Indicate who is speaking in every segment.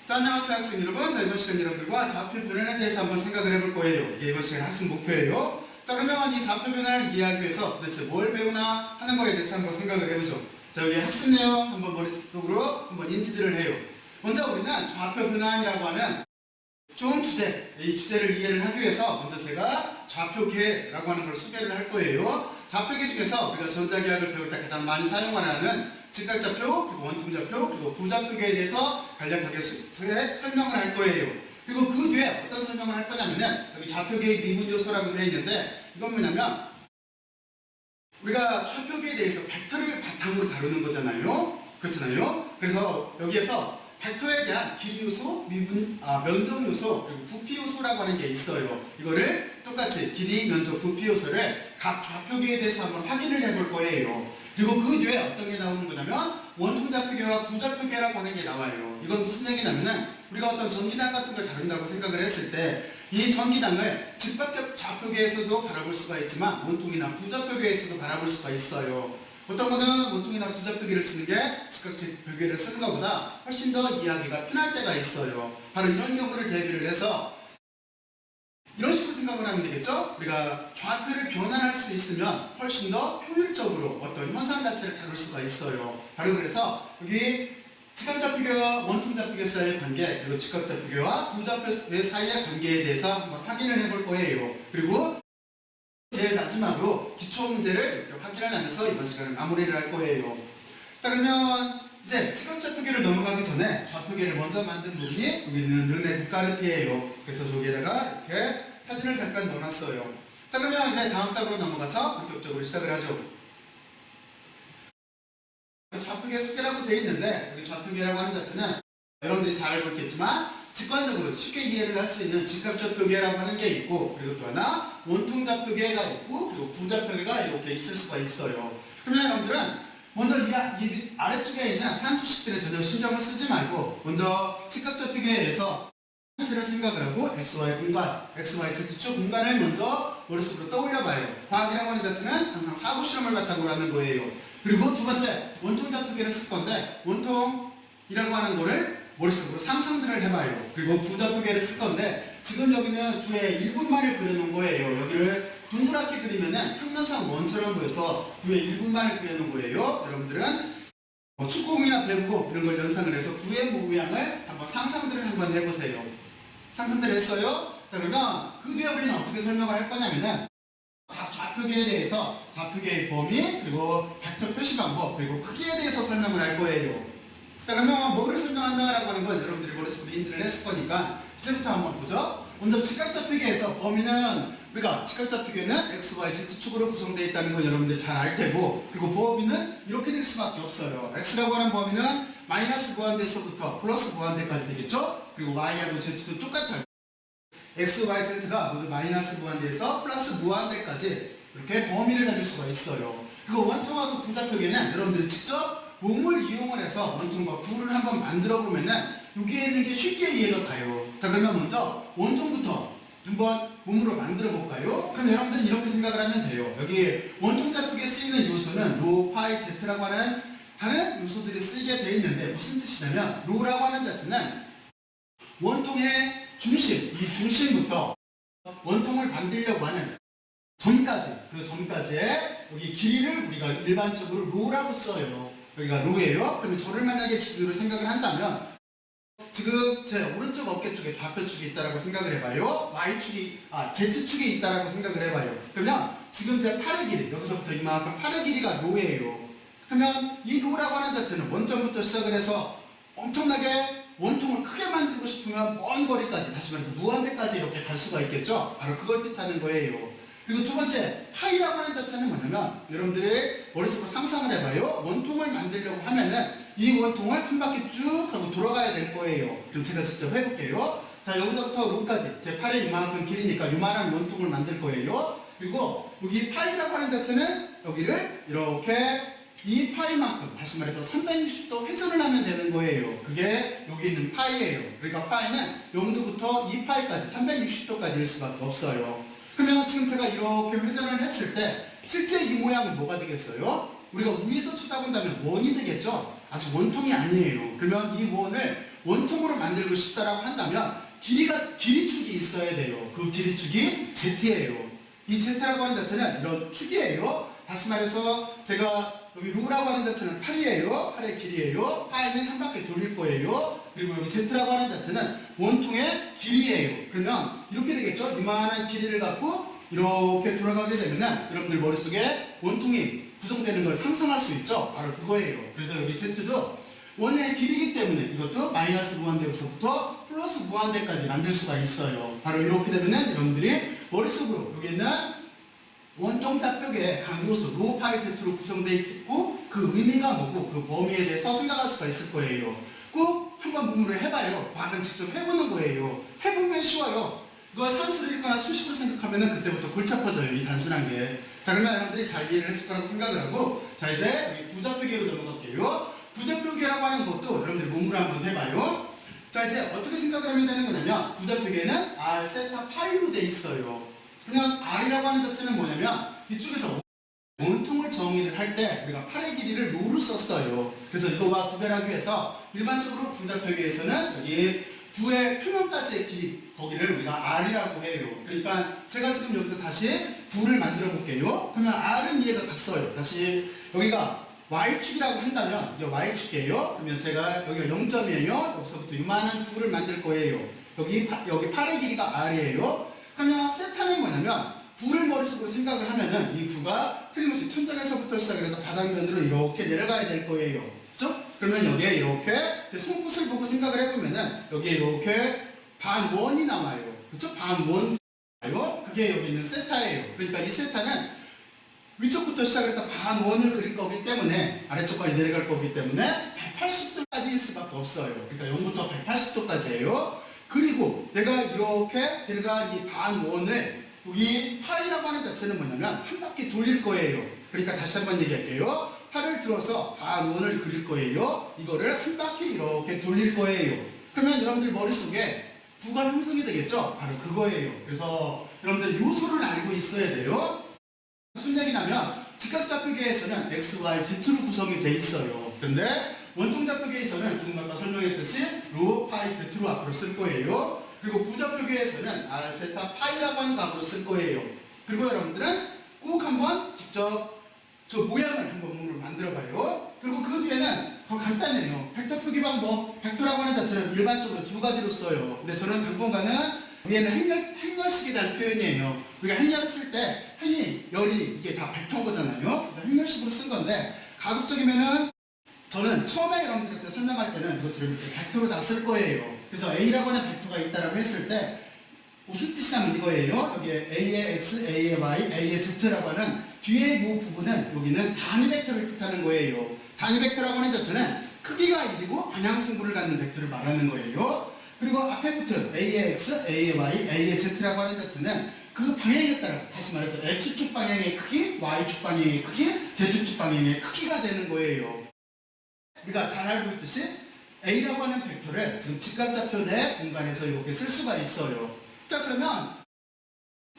Speaker 1: 자, 안녕하세요 학생 여러분. 자, 이번 시간 여러분들과 좌표 변환에 대해서 한번 생각을 해볼 거예요. 이게 이번 시간 학습 목표예요. 자, 그러면 이 좌표 변환을 이해하기 위해서 도대체 뭘 배우나 하는 거에 대해서 한번 생각을 해보죠. 자, 여기 학습 내용 한번 머릿속으로 한번 인지들을 해요. 먼저 우리는 좌표 변환이라고 하는 좀 주제, 이 주제를 이해를 하기 위해서 먼저 제가 좌표계라고 하는 걸 소개를 할 거예요. 좌표계 중에서 우리가 전자기하학을 배울 때 가장 많이 사용하는 직각좌표, 그리고 원통좌표, 그리고 부좌표계에 대해서 간략하게 설명을 할 거예요. 그리고 그 뒤에 어떤 설명을 할 거냐면은 여기 좌표계의 미분 요소라고 되어 있는데 이건 뭐냐면 우리가 좌표계에 대해서 벡터를 바탕으로 다루는 거잖아요. 그렇잖아요. 그래서 여기에서 벡터에 대한 길이 요소, 면적 요소, 그리고 부피 요소라고 하는 게 있어요. 이거를 똑같이 길이, 면적, 부피 요소를 각 좌표계에 대해서 한번 확인을 해볼 거예요. 그리고 그 뒤에 어떤 게 나오는 거냐면 원통좌표계와 부좌표계라고 하는 게 나와요. 이건 무슨 얘기냐면은 우리가 어떤 전기장 같은 걸 다룬다고 생각을 했을 때 이 전기장을 직박적 좌표계에서도 바라볼 수가 있지만 원통이나 부좌표계에서도 바라볼 수가 있어요. 어떤 거는 원통이나 부좌표계를 쓰는 게 직각표계를 쓰는 것보다 훨씬 더 이해하기가 편할 때가 있어요. 바로 이런 경우를 대비를 해서 이런 식으로 생각을 하면 되겠죠? 우리가 좌표를 변환할 수 있으면 훨씬 더 효율적으로 어떤 현상 자체를 다룰 수가 있어요. 바로 그래서 여기 직각좌표계와 원통좌표계 사이의 관계, 그리고 직각좌표계와 부좌표계 사이의 관계에 대해서 한번 확인을 해볼 거예요. 그리고 제일 마지막으로 기초 문제를 이렇게 확인을 하면서 이번 시간을 마무리를 할 거예요. 자, 그러면 이제 직각좌표계를 넘어가기 전에 좌표계를 먼저 만든 분이 여기는 르네 데카르트예요. 그래서 여기에다가 이렇게 사진을 잠깐 넣어놨어요. 자, 그러면 이제 다음 장으로 넘어가서 본격적으로 시작을 하죠. 좌표계 소개라고 되어 있는데 여기 좌표계라고 하는 자체는 여러분들이 잘 알고 있겠지만 직관적으로 쉽게 이해를 할 수 있는 직각좌표계라고 하는 게 있고, 그리고 또 하나 원통좌표계가 있고, 그리고 부좌표계가 이렇게 있을 수가 있어요. 그러면 여러분들은 먼저 이 아래쪽에 있는 산수식들에 전혀 신경을 쓰지 말고 먼저 직각좌표계에서 한체를 생각을 하고 XY 공간, XY Z축 공간을 먼저 머릿속으로 떠올려봐요. 과학이라고 하는 자체는 항상 사고 실험을 바탕으로 하는 거예요. 그리고 두 번째, 원통좌표계를 쓸 건데 원통이라고 하는 거를 머릿속으로 상상들을 해봐요. 그리고 부좌표계를 쓸 건데 지금 여기는 구의 1분만을 그려놓은 거예요. 여기를 동그랗게 그리면은 평면상 원처럼 보여서 구의 1분만을 그려놓은 거예요. 여러분들은 축구공이나 배구공 이런 걸 연상을 해서 구의 모양을 한번 상상들을 한번 해보세요. 상상들을 했어요? 자, 그러면 그 뒤에 우리는 어떻게 설명을 할 거냐면은 각 좌표계에 대해서 좌표계의 범위, 그리고 벡터 표시 방법, 그리고 크기에 대해서 설명을 할 거예요. 자, 그러면 뭐를 설명한다라고 하는 건 여러분들이 머릿속으로 인지를 했을 거니까 이제부터 한번 보죠. 먼저 직각좌표계에서 범위는 우리가 직각좌표계는 X, Y, Z축으로 구성되어 있다는 건 여러분들이 잘 알 테고, 그리고 범위는 이렇게 될 수밖에 없어요. X라고 하는 범위는 마이너스 무한대에서부터 플러스 무한대까지 되겠죠? 그리고 Y하고 Z도 똑같아요. X, Y, Z가 모두 마이너스 무한대에서 플러스 무한대까지 이렇게 범위를 가질 수가 있어요. 그리고 원통하고 부좌표계는 여러분들이 직접 몸을 이용을 해서 원통과 구를 한번 만들어 보면은 여기에 있는 게 쉽게 이해가 가요. 자, 그러면 먼저 원통부터 한번 몸으로 만들어 볼까요? 그럼 여러분들은 이렇게 생각을 하면 돼요. 여기 원통좌표계에 쓰이는 요소는 로, 파이, Z라고 하는 요소들이 쓰이게 되어 있는데 무슨 뜻이냐면 로라고 하는 자체는 원통의 중심, 이 중심부터 원통을 만들려고 하는 전까지, 그 전까지의 여기 길이를 우리가 일반적으로 로라고 써요. 여기가 로예요. 그러면 저를 만약에 기준으로 생각을 한다면 지금 제 오른쪽 어깨 쪽에 좌표축이 있다라고 생각을 해봐요. Z축이 있다라고 생각을 해봐요. 그러면 지금 제 팔의 길이, 여기서부터 이만큼 팔의 길이가 로예요. 그러면 이 로라고 하는 자체는 원점부터 시작을 해서 엄청나게 원통을 크게 만들고 싶으면 먼 거리까지, 다시 말해서 무한대까지 이렇게 갈 수가 있겠죠? 바로 그걸 뜻하는 거예요. 그리고 두 번째, 파이라고 하는 자체는 뭐냐면 여러분들이 머릿속으로 상상을 해봐요. 원통을 만들려고 하면은 이 원통을 한 바퀴 쭉 하고 돌아가야 될 거예요. 그럼 제가 직접 해볼게요. 자, 여기서부터 로까지 제 팔이 이만큼 길이니까 이만한 원통을 만들 거예요. 그리고 여기 파이라고 하는 자체는 여기를 이렇게 이 파이만큼, 다시 말해서 360도 회전을 하면 되는 거예요. 그게 여기 있는 파이예요. 그러니까 파이는 0도부터 2파이까지 360도까지일 수밖에 없어요. 그러면 지금 제가 이렇게 회전을 했을 때 실제 이 모양은 뭐가 되겠어요? 우리가 위에서 쳐다본다면 원이 되겠죠? 아직 원통이 아니에요. 그러면 이 원을 원통으로 만들고 싶다라고 한다면 길이축이 있어야 돼요. 그 길이축이 Z예요. 이 Z라고 하는 자체는 이런 축이에요. 다시 말해서 제가 여기 루라고 하는 자체는 8이에요. 8의 길이에요. 파이는 한 바퀴 돌릴 거예요. 그리고 여기 Z라고 하는 자체는 원통의 길이에요. 그러면 이렇게 되겠죠. 이만한 길이를 갖고 이렇게 돌아가게 되면 여러분들 머릿속에 원통이 구성되는 걸 상상할 수 있죠. 바로 그거예요. 그래서 여기 Z도 원의 길이기 때문에 이것도 마이너스 무한대에서부터 플러스 무한대까지 만들 수가 있어요. 바로 이렇게 되면 여러분들이 머릿속으로 여기 있는 원통 좌표계의 강도수 로 파이 Z로 구성되어 있고 그 의미가 뭐고 그 범위에 대해서 생각할 수가 있을 거예요. 꼭 한번 문문을 해봐요. 과학은 직접 해보는 거예요. 해보면 쉬워요. 이거 산수로 읽거나 수식으로 생각하면 그때부터 골치 아파져요. 이 단순한 게. 자, 그러면 여러분들이 잘 이해를 했을 거라고 생각을 하고, 자, 이제 여기 구좌표계로 넘어갈게요. 구좌표계라고 하는 것도 여러분들이 문문을 한번 해봐요. 자, 이제 어떻게 생각을 하면 되는 거냐면 구좌표계는 R 세타 파이로 돼 있어요. 그러면 R이라고 하는 자체는 뭐냐면 이쪽에서 원통을 정의를 할 때 우리가 8의 길이를 로로 썼어요. 그래서 이거와 구별하기 위해서 일반적으로 구좌표계에서는 여기 9의 표면까지의 길이 거기를 우리가 R이라고 해요. 그러니까 제가 지금 여기서 다시 9를 만들어 볼게요. 그러면 R은 이해가 갔어요. 다시 여기가 Y축이라고 한다면 이게 Y축이에요. 그러면 제가 여기가 0점이에요. 여기서부터 이만한 9를 만들 거예요. 여기 8의 길이가 R이에요. 그러면 세타는 뭐냐면 9를 머릿속으로 생각을 하면은 이 9가 틀림없이 천장에서부터 시작해서 바닥면으로 이렇게 내려가야 될 거예요. 그렇죠? 그러면 여기에 이렇게 제 손끝을 보고 생각을 해보면은 여기에 이렇게 반원이 남아요. 그렇죠? 반원 나와요. 그게 여기 있는 세타예요. 그러니까 이 세타는 위쪽부터 시작해서 반원을 그릴 거기 때문에 아래쪽까지 내려갈 거기 때문에 180도까지일 수밖에 없어요. 그러니까 0부터 180도까지예요. 그리고 내가 이렇게 들어간 이 반원을 여기 파이라고 하는 자체는 뭐냐면 한 바퀴 돌릴 거예요. 그러니까 다시 한번 얘기할게요. 팔을 들어서 반원을 그릴 거예요. 이거를 한 바퀴 이렇게 돌릴 거예요. 그러면 여러분들 머릿속에 9가 형성이 되겠죠? 바로 그거예요. 그래서 여러분들 요소를 알고 있어야 돼요. 무슨 얘기냐면 직각좌표계에서는 x, y, z로 구성이 돼 있어요. 그런데 원통좌표계에서는 조금 아까 설명했듯이 로, 파이, z로 앞으로 쓸 거예요. 그리고 구좌표계에서는 r, 세타, 파이라고 하는 값으로 쓸 거예요. 그리고 여러분들은 꼭 한번 직접 저 모양을 한번 문을 만들어 봐요. 그리고 그 뒤에는 더 간단해요. 벡터 표기 방법, 벡터라고 하는 자체는 일반적으로 두 가지로 써요. 근데 저는 당분간은 위에는 행렬식이라는 표현이에요. 우리가 행렬을 쓸 때 행이, 열이 이게 다 벡터인 거잖아요. 그래서 행렬식으로 쓴 건데 가급적이면은 저는 처음에 여러분들한테 설명할 때는 이것처럼 이렇게 벡터로 다 쓸 거예요. 그래서 A라고 하는 벡터가 있다라고 했을 때 무슨 뜻이냐면 이거예요. 여기에 A의 X, A의 Y, A의 Z라고 하는 뒤에 이 부분은 여기는 단위 벡터를 뜻하는 거예요. 단위 벡터라고 하는 자체는 크기가 1이고 방향 승부를 갖는 벡터를 말하는 거예요. 그리고 앞에 붙은 A의 X, A의 Y, A의 Z라고 하는 자체는 그 방향에 따라서 다시 말해서 X축 방향의 크기, Y축 방향의 크기, Z축 방향의 크기가 되는 거예요. 우리가 잘 알고 있듯이 A라고 하는 벡터를 지금 직각좌표 내 공간에서 이렇게 쓸 수가 있어요. 자, 그러면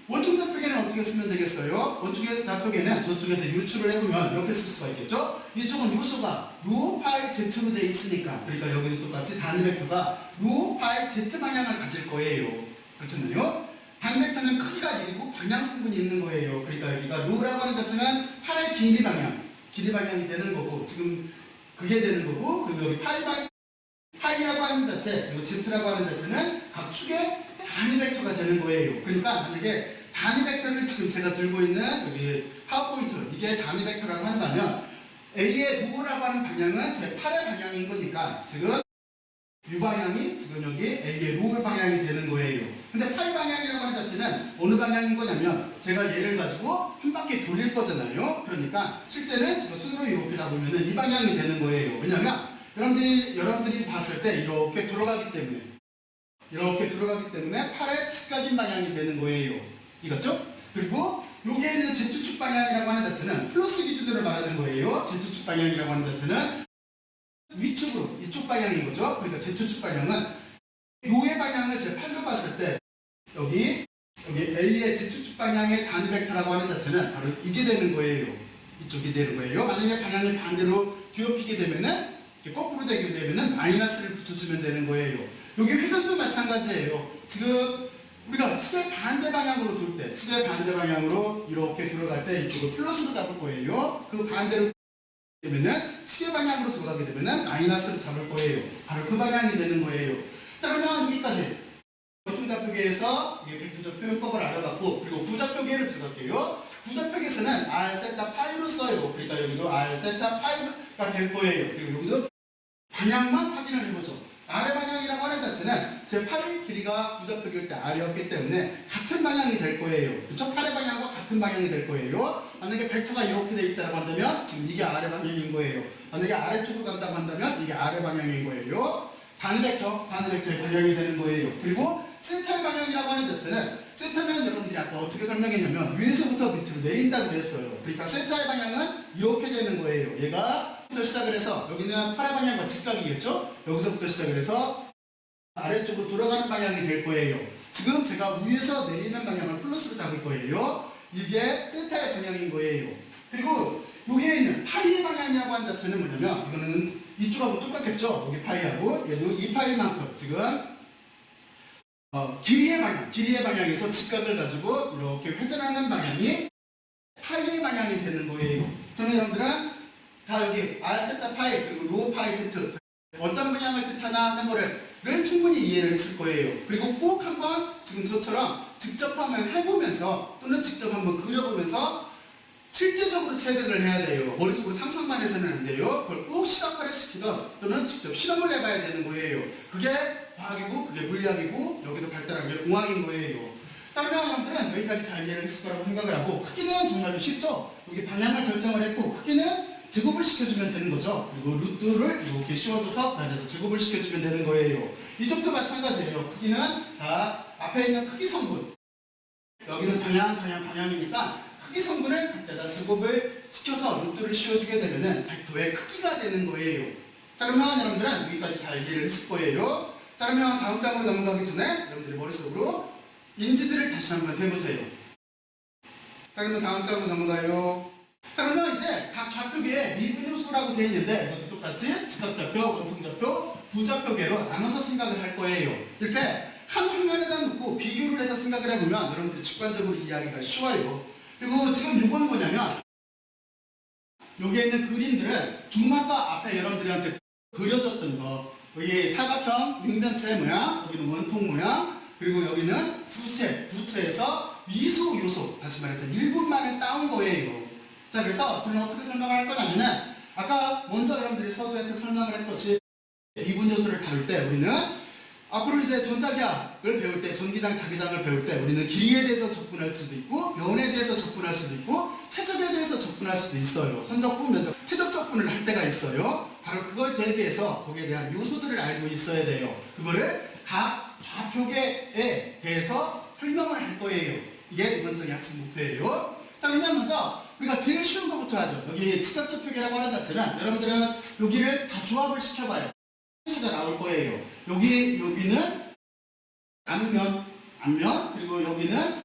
Speaker 1: 원통좌표계는 어떻게 쓰면 되겠어요? 원통좌표계는 저쪽에서 유출을 해보면 이렇게 쓸 수가 있겠죠? 이쪽은 요소가 로, 파이, z로 되어 있으니까 그러니까 여기도 똑같이 단위 벡터가 로, 파이, z 방향을 가질 거예요. 그렇잖아요? 단위 벡터는 크기가 1이고 방향 성분이 있는 거예요. 그러니까 여기가 로라고 하는 자체는 팔의 길이 방향이 되는 거고 지금 그게 되는 거고 그리고 여기 파이라고 하는 자체 그리고 z라고 하는 자체는 각 축의 단위 벡터가 되는 거예요. 그러니까 만약에 단위 벡터를 지금 제가 들고 있는 여기 파워포인트 이게 단위 벡터라고 한다면 A의 로라고 하는 방향은 제 8의 방향인 거니까 지금 이 방향이 지금 여기 A의 로 방향이 되는 거예요. 근데 파이 방향이라고 하는 자체는 어느 방향인 거냐면 제가 얘를 가지고 한 바퀴 돌릴 거잖아요. 그러니까 실제는 지금 손으로 이렇게 잡으면 이 방향이 되는 거예요. 왜냐면 여러분들이 봤을 때 이렇게 돌아가기 때문에 팔의 측각인 방향이 되는 거예요. 이거죠? 그리고 여기에 있는 Z축 방향이라고 하는 자체는 플러스 기준으로 말하는 거예요. Z축 방향이라고 하는 자체는 위축으로 이쪽 방향인 거죠. 그러니까 Z축 방향은 요의 방향을 제 팔로 봤을 때 여기 A의 Z축 방향의 단위 벡터라고 하는 자체는 바로 이게 되는 거예요. 이쪽이 되는 거예요. 만약에 방향을 반대로 뒤엎이게 되면은 이렇게 거꾸로 되게 되면은 마이너스를 붙여주면 되는 거예요. 여기 회전도 마찬가지예요. 지금 우리가 시계 반대 방향으로 돌 때, 시계 반대 방향으로 이렇게 돌아갈 때 이쪽을 플러스로 잡을 거예요. 그 반대로 되면은 시계 방향으로 돌아가게 되면은 마이너스로 잡을 거예요. 바로 그 방향이 되는 거예요. 자, 그러면 여기까지 원통좌표계에서 벡터적 표현법을 알아봤고, 그리고 구좌표계로 들어갈게요. 구좌표계에서는 r 세타 파이로 써요. 그러니까 여기도 r 세타 파이가 될 거예요. 그리고 여기도 방향만 확인을 해보죠. R의 방향이라고 하는 자체는 제 팔의 길이가 구좌표계일 때 R이었기 때문에 같은 방향이 될 거예요. 그렇죠? 팔의 방향과 같은 방향이 될 거예요. 만약에 벡터가 이렇게 돼 있다고 한다면 지금 이게 R의 방향인 거예요. 만약에 아래쪽으로 간다고 한다면 이게 R의 방향인 거예요. 단위 벡터의 방향이 되는 거예요. 그리고 세타의 방향이라고 하는 자체는, 세타는 여러분들이 아까 어떻게 설명했냐면 위에서부터 밑으로 내린다고 그랬어요. 그러니까 세타의 방향은 이렇게 되는 거예요. 얘가 부터 시작을 해서 여기는 팔의 방향과 직각이겠죠? 여기서부터 시작을 해서 아래쪽으로 돌아가는 방향이 될 거예요. 지금 제가 위에서 내리는 방향을 플러스로 잡을 거예요. 이게 세타의 방향인 거예요. 그리고 여기에 있는 파이의 방향이라고 하는 자체는 뭐냐면, 이거는 이쪽하고 똑같겠죠? 여기 파이하고 얘도 이 파이만큼 지금 길이의 방향에서 직각을 가지고 이렇게 회전하는 방향이 파이의 방향이 되는 거예요. 그러면 여러분들은 다 여기 r 세타 파이 그리고 로 파이 z 어떤 방향을 뜻하나 하는 거를 충분히 이해를 했을 거예요. 그리고 꼭 한번 지금 저처럼 직접 한번 해보면서 또는 직접 한번 그려보면서 실제적으로 체득을 해야 돼요. 머릿속으로 상상만 해서는 안 돼요. 그걸 꼭 시각화를 시키던 또는 직접 실험을 해봐야 되는 거예요. 그게 과학이고 그게 물리학이고 여기서 발달한 게 공학인 거예요. 다른 여러분들은 여기까지 잘 이해를 했을 거라고 생각을 하고, 크기는 정말 쉽죠. 여기 방향을 결정을 했고 크기는 제곱을 시켜주면 되는 거죠. 그리고 루트를 이렇게 씌워줘서 반에서 제곱을 시켜주면 되는 거예요. 이쪽도 마찬가지예요. 크기는 다 앞에 있는 크기 성분, 여기는 방향이니까 크기 성분을 각자 제곱을 시켜서 루트를 씌워주게 되면은 벡터의 크기가 되는 거예요. 자, 그러면 여러분들은 여기까지 잘 이해를 했을 거예요. 자, 그러면 다음 장으로 넘어가기 전에 여러분들이 머릿속으로 인지들을 다시 한번 해보세요. 자, 그러면 다음 장으로 넘어가요. 자, 그러면 이제 각 좌표계에 미분 요소라고 되어 있는데 이것도 똑같이 직각좌표, 원통좌표, 구좌표계로 나눠서 생각을 할 거예요. 이렇게 한 화면에다 놓고 비교를 해서 생각을 해보면 여러분들이 직관적으로 이해하기가 쉬워요. 그리고 지금 이건 뭐냐면, 여기에 있는 그림들은 중마가 앞에 여러분들한테 그려졌던 거, 여기 사각형 육면체 모양, 여기는 원통 모양, 그리고 여기는 부채에서 미소 요소, 다시 말해서 1분만을 따온 거예요. 자, 그래서 저는 어떻게 설명을 할 거냐면은, 아까 먼저 여러분들이 서두에 설명을 했듯이 미분 요소를 다룰 때 우리는 앞으로 이제 전자기학을 배울 때, 전기장, 자기장을 배울 때 우리는 길이에 대해서 접근할 수도 있고 면에 대해서 접근할 수도 있고 최적에 대해서 접근할 수도 있어요. 선적분, 면적, 최적 접근을 할 때가 있어요. 바로 그걸 대비해서 거기에 대한 요소들을 알고 있어야 돼요. 그거를 각 좌표계에 대해서 설명을 할 거예요. 이게 이번 적의 학습 목표예요. 자, 그러면 먼저 우리가 제일 쉬운 것부터 하죠. 여기 직각좌표계라고 하는 자체는 여러분들은 여기를 다 조합을 시켜봐요. 가 나올 거예요. 여기는 앞면, 그리고 여기는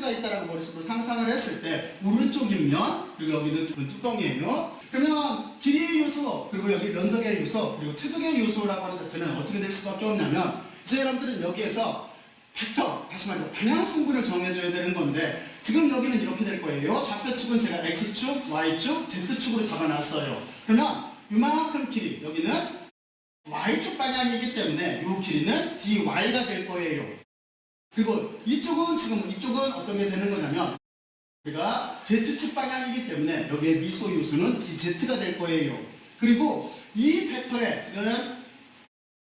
Speaker 1: 가 있다라고 머릿속으로 상상을 했을 때 오른쪽인 면, 그리고 여기는 뚜껑이에요. 그러면 길이의 요소, 그리고 여기 면적의 요소, 그리고 최적의 요소라고 하는 자체는 어떻게 될 수밖에 없냐면, 이제 여러분들은 여기에서 벡터, 다시 말해서 방향 성분을 정해줘야 되는 건데, 지금 여기는 이렇게 될 거예요. 좌표축은 제가 X축, Y축, Z축으로 잡아놨어요. 그러면 이만큼 길이, 여기는 Y축 방향이기 때문에 이 길이는 DY가 될 거예요. 그리고 이쪽은 어떤 게 되는 거냐면, 우리가 Z축 방향이기 때문에 여기에 미소 요소는 DZ가 될 거예요. 그리고 이 벡터에 지금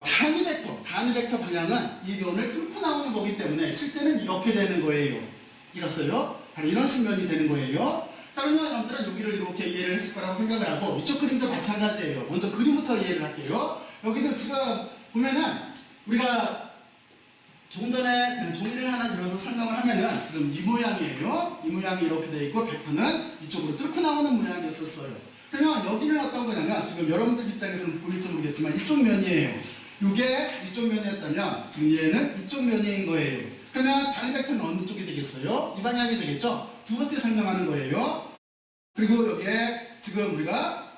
Speaker 1: 단위 벡터 방향은 이 면을 뚫고 나오는 거기 때문에 실제는 이렇게 되는 거예요. 이렇어요? 바로 이런 식면이 되는 거예요. 자, 그러면 여러분들은 여기를 이렇게 이해를 했을 거라고 생각을 하고, 이쪽 그림도 마찬가지예요. 먼저 그림부터 이해를 할게요. 여기도 지금 보면은 우리가 조금 전에 그 종이를 하나 들어서 설명을 하면은 지금 이 모양이에요. 이 모양이 이렇게 되어 있고 벡터는 이쪽으로 뚫고 나오는 모양이었었어요. 그러면 여기는 어떤 거냐면, 지금 여러분들 입장에서는 보일지 모르겠지만 이쪽 면이에요. 이게 이쪽 면이었다면 지금 얘는 이쪽 면인 거예요. 그러면 단위 벡터는 어느 쪽이 되겠어요? 이 방향이 되겠죠? 두 번째 설명하는 거예요. 그리고 여기에 지금 우리가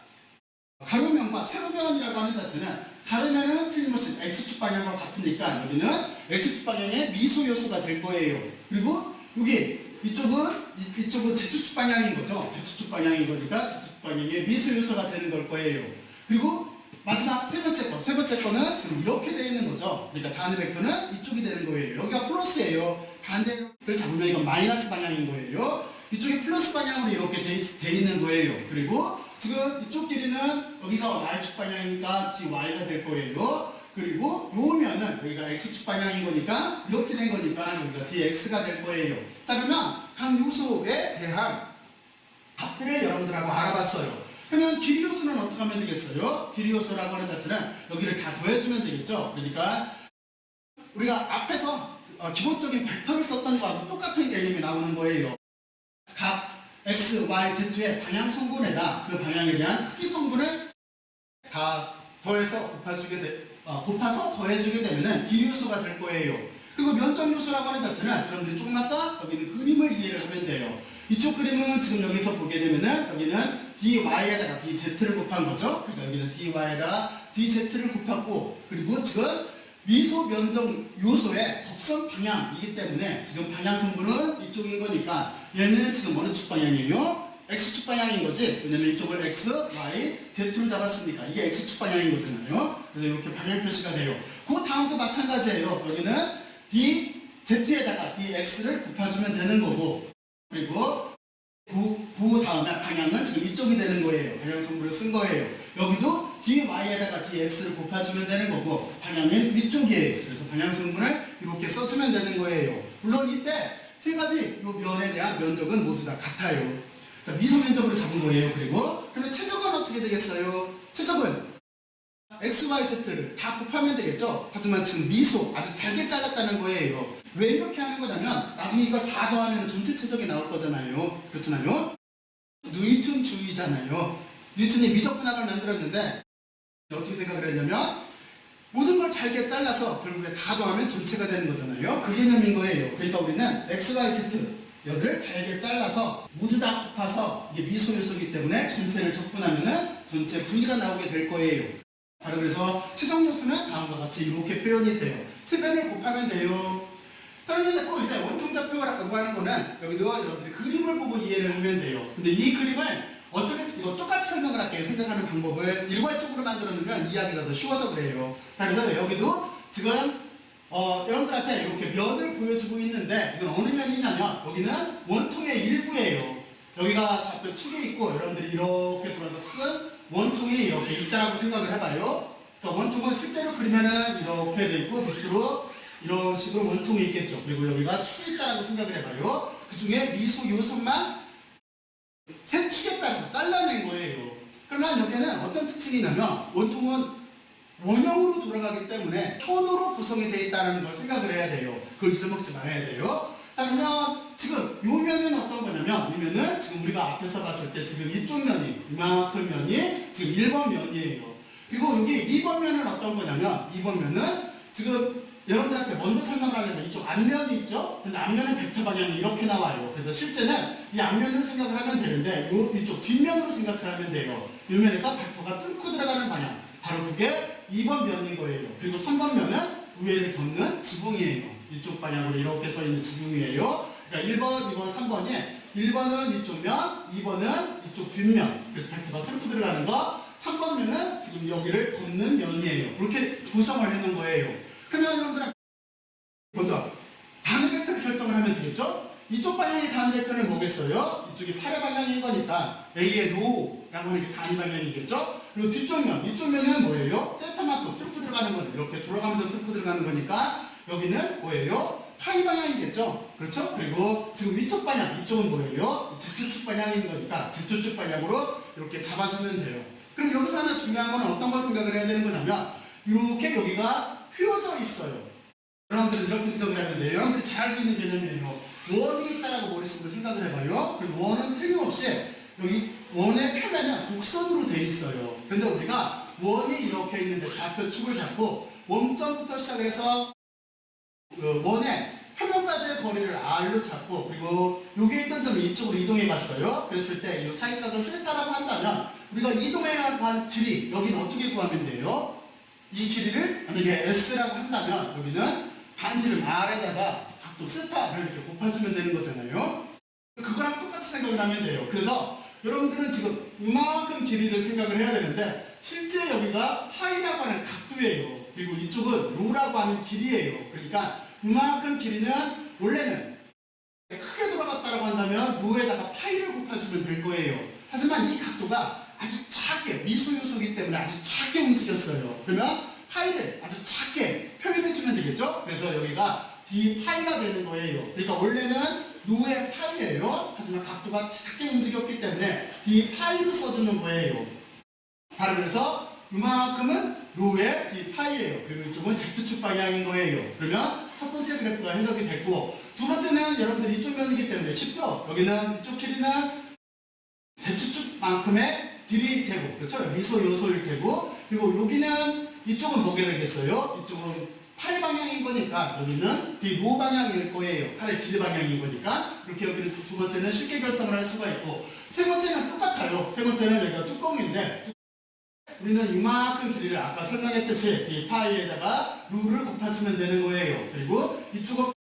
Speaker 1: 가로 면과 세로면이라고 하는 자체는 가르면은 틀림없이 X축 방향과 같으니까 여기는 X축 방향의 미소 요소가 될 거예요. 그리고 여기 이쪽은 Z축 방향인 거죠. Z축 방향인 거니까 Z축 방향의 미소 요소가 되는 걸 거예요. 그리고 마지막 세 번째 거는 지금 이렇게 되어 있는 거죠. 그러니까 단위 벡터는 이쪽이 되는 거예요. 여기가 플러스예요. 반대를 잡으면 이건 마이너스 방향인 거예요. 이쪽이 플러스 방향으로 이렇게 돼 있는 거예요. 그리고 지금 이쪽 길이는 여기가 Y축 방향이니까 DY가 될 거예요. 그리고 요 면은 여기가 X축 방향인 거니까 이렇게 된 거니까 여기가 DX가 될 거예요. 자, 그러면 각 요소에 대한 값들을 여러분들하고 알아봤어요. 그러면 길이 요소는 어떻게 하면 되겠어요? 길이 요소라고 하는 자체는 여기를 다 더해주면 되겠죠. 그러니까 우리가 앞에서 기본적인 벡터를 썼던 거하고 똑같은 개념이 나오는 거예요. 각 x, y, z의 방향 성분에다 그 방향에 대한 크기 성분을 다 더해서 곱해서 더해주게 되면은 길이 요소가 될 거예요. 그리고 면적 요소라고 하는 자체는 여러분들이 조금만 더 여기는 그림을 이해를 하면 돼요. 이쪽 그림은 지금 여기서 보게 되면은 여기는 dy에다가 dz를 곱한 거죠. 그러니까 여기는 dy에다가 dz를 곱했고, 그리고 지금 미소 면적 요소의 법선 방향이기 때문에 지금 방향 성분은 이쪽인 거니까 얘는 지금 어느 축 방향이에요? X축 방향인 거지. 왜냐면 이쪽을 X, Y, Z로 잡았으니까 이게 X축 방향인 거잖아요. 그래서 이렇게 방향 표시가 돼요. 그 다음도 마찬가지예요. 여기는 DZ에다가 DX를 곱해주면 되는 거고, 그리고 그 다음에 방향은 지금 이쪽이 되는 거예요. 방향 성분을 쓴 거예요. 여기도 dy에다가 dx를 곱해주면 되는 거고 방향은 위쪽이에요. 그래서 방향 성분을 이렇게 써주면 되는 거예요. 물론 이때 세 가지 이 면에 대한 면적은 모두 다 같아요. 자, 미소 면적으로 잡은 거예요. 그러면 최적은 어떻게 되겠어요? 최적은 x, y, z를 다 곱하면 되겠죠? 하지만 지금 미소 아주 잘게 잘랐다는 거예요. 왜 이렇게 하는 거냐면 나중에 이걸 다 더하면 전체 최적이 나올 거잖아요. 그렇잖아요? 뉴턴 주의잖아요. 뉴턴이 미적분학을 만들었는데 어떻게 생각을 했냐면 모든 걸 잘게 잘라서 결국에 다 더하면 전체가 되는 거잖아요. 그 개념인 거예요. 그러니까 우리는 x, y, z 여를 잘게 잘라서 모두 다 곱해서 이게 미소 요소이기 때문에 전체를 적분하면은 전체 V가 나오게 될 거예요. 바로 그래서 최종 요소는 다음과 같이 이렇게 표현이 돼요. 세 배를 곱하면 돼요. 그러면 됐고 이제 원통좌표라고 하는 거는 여기도 여러분들이 그림을 보고 이해를 하면 돼요. 근데 이 그림을 어떻게 이거 똑같이 설명을 할게요. 생각하는 방법을 일괄적으로 만들어 놓으면 이해하기가 더 쉬워서 그래요. 자, 그래서 여기도 지금 여러분들한테 이렇게 면을 보여주고 있는데 이건 어느 면이냐면 여기는 원통의 일부예요. 여기가 좌표 축에 있고 여러분들이 이렇게 돌아서 큰 원통이 이렇게 있다라고 생각을 해봐요. 그러니까 원통은 실제로 그리면은 이렇게 돼 있고 밑으로 이런 식으로 원통이 있겠죠. 그리고 여기가 축이 있다라고 생각을 해봐요. 그 중에 미소 요소만 세 축에 따라서 잘라낸 거예요. 그러면 여기에는 어떤 특징이 있냐면 원통은 원형으로 돌아가기 때문에 현으로 구성이 되어 있다는 걸 생각을 해야 돼요. 그걸 잊어먹지 말아야 돼요. 자, 그러면 지금 요 면은 어떤 거냐면 이 면은 지금 우리가 앞에서 봤을 때 지금 이쪽 면이 이만큼 면이 지금 1번 면이에요. 그리고 여기 2번 면은 어떤 거냐면 2번 면은 지금 여러분들한테 먼저 설명을 하려면 이쪽 앞면이 있죠? 근데 앞면은 벡터 방향이 이렇게 나와요. 그래서 실제는 이 앞면으로 생각을 하면 되는데 이쪽 뒷면으로 생각을 하면 돼요. 이 면에서 벡터가 뚫고 들어가는 방향 바로 그게 2번 면인 거예요. 그리고 3번 면은 위에를 덮는 지붕이에요. 이쪽 방향으로 이렇게 서 있는 지붕이에요. 그러니까 1번, 2번, 3번이 1번은 이쪽 면, 2번은 이쪽 뒷면. 그래서 벡터가 뚫고 들어가는 거. 3번 면은 지금 여기를 덮는 면이에요. 그렇게 구성을 해놓은 거예요. 그러면 여러분들 먼저 단위 벡터를 결정을 하면 되겠죠? 이쪽 방향의 단위 벡터는 뭐겠어요? 이쪽이 8의 방향인 거니까 A의 로라고 하는 게 단위 방향이겠죠? 그리고 뒤쪽 면, 이쪽 면은 뭐예요? 센터만큼 뚫고 들어가는 건 이렇게 돌아가면서 뚫고 들어가는 거니까 여기는 뭐예요? 파이 방향이겠죠? 그렇죠? 그리고 지금 위쪽 방향, 이쪽은 뭐예요? Z축 방향인 거니까 Z축 방향으로 이렇게 잡아주면 돼요. 그럼 여기서 하나 중요한 건 어떤 걸 생각을 해야 되는 거냐면 이렇게 여기가 휘어져 있어요. 여러분들은 이렇게 생각을 해야 되는데 여러분들이 잘 알고 있는 개념이에요. 원이 있다라고 머릿속으로 생각을 해봐요. 그리고 원은 틀림없이 여기 원의 표면은 곡선으로 돼 있어요. 그런데 우리가 원이 이렇게 있는데 좌표 축을 잡고 원점부터 시작해서 원의 표면까지의 거리를 r로 잡고 그리고 여기에 있던 점이 이쪽으로 이동해 갔어요. 그랬을 때 이 사이각을 세타라고 한다면 우리가 이동해야 할 길이 여기는 어떻게 구하면 돼요? 이 길이를 만약에 s라고 한다면 여기는 반지름 r에다가 각도 세타를 이렇게 곱해주면 되는 거잖아요. 그거랑 똑같이 생각을 하면 돼요. 그래서 여러분들은 지금 이만큼 길이를 생각을 해야 되는데 실제 여기가 파이라고 하는 각도예요. 그리고 이쪽은 로라고 하는 길이에요. 그러니까 이만큼 길이는 원래는 크게 돌아갔다고 한다면 로에다가 파이를 곱해주면 될 거예요. 하지만 이 각도가 아주 작게 미소 요소이기 때문에 아주 작게 움직였어요. 그러면 파이를 아주 작게 표현해주면 되겠죠? 그래서 여기가 d 파이가 되는 거예요. 그러니까 원래는 로의 파이예요. 하지만 각도가 작게 움직였기 때문에 d 파이로 써주는 거예요. 바로 그래서 이만큼은 로의 d 파이예요. 그리고 이쪽은 z축 방향인 거예요. 그러면 첫 번째 그래프가 해석이 됐고 두 번째는 여러분들이 이쪽 면이기 때문에 쉽죠? 여기는 이쪽 길이는 z축만큼의 길이 되고 그렇죠? 미소 요소일 테고 그리고 여기는 이쪽은 뭐게 되겠어요? 이쪽은 팔의 방향인 거니까 여기는 뒤로 방향일 거예요. 팔의 길이 방향인 거니까 그렇게 여기는 두 번째는 쉽게 결정을 할 수가 있고 세 번째는 똑같아요. 세 번째는 여기가 뚜껑인데 우리는 이만큼 길이를 아까 설명했듯이 이 파이에다가 루를 곱해주면 되는 거예요. 그리고 이쪽은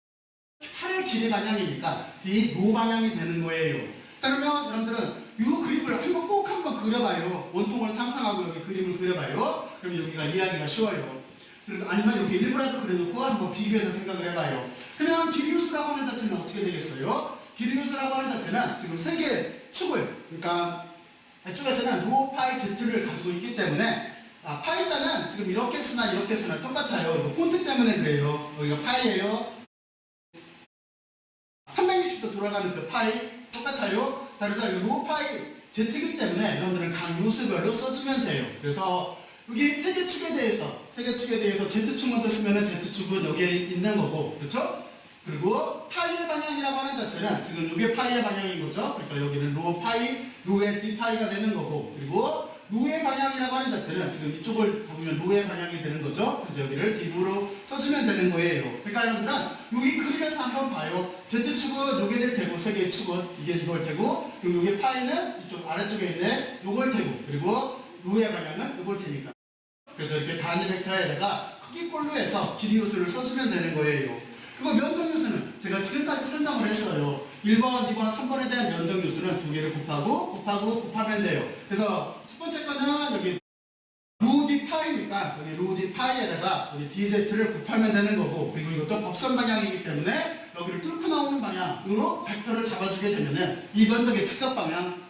Speaker 1: 팔의 길이 방향이니까 뒤로 방향이 되는 거예요. 자 그러면 여러분들은 이 그림을 한번 그려봐요. 원통을 상상하고 여기 그림을 그려봐요. 그럼 여기가 이해하기가 쉬워요. 그래서 아니면 이렇게 일부라도 그려놓고 한번 비교해서 생각을 해봐요. 그냥 길이 요소라고 하는 자체는 어떻게 되겠어요? 길이 요소라고 하는 자체는 지금 세 개의 축을 그러니까 이쪽에서는 로 파이 z를 가지고 있기 때문에 파이자는 지금 이렇게 쓰나 이렇게 쓰나 똑같아요. 이거 폰트 때문에 그래요. 여기가 파이예요. 360도 돌아가는 그 파이 똑같아요. 자 그래서 이 로 파이 z이기 때문에 여러분들은 각 요소별로 써주면 돼요. 그래서 여기 세 개 축에 대해서 z축 먼저 쓰면은 z축은 여기에 있는 거고 그렇죠? 그리고 파이의 방향이라고 하는 자체는 지금 이게 파이의 방향인 거죠. 그러니까 여기는 로 파이, 로의 d 파이가 되는 거고 그리고 로의 방향이라고 하는 자체는 지금 이쪽을 잡으면 로의 방향이 되는 거죠. 그래서 여기를 d로로 써주면 되는 거예요. 그러니까 여러분들은 여기 그림에서 한번 봐요. z축은 요게 될 테고 세 개의 축은 이게 이걸 테고 그리고 요게 파이는 이쪽 아래쪽에 있는 요걸 테고 그리고 로의 방향은 요걸 테니까 그래서 이렇게 단위 벡터에다가 크기꼴로 해서 길이 요소를 써주면 되는 거예요. 그리고 면적 요소는 제가 지금까지 설명을 했어요. 1번, 2번, 3번에 대한 면적 요소는 두 개를 곱하면 돼요. 그래서 첫 번째 거는 여기 로 d 파이니까 여기 로 d 파이에다가 여기 dz를 곱하면 되는 거고 그리고 이것도 법선 방향이기 때문에 여기를 뚫고 나오는 방향으로 벡터를 잡아주게 되면은 이 면적의 직각 방향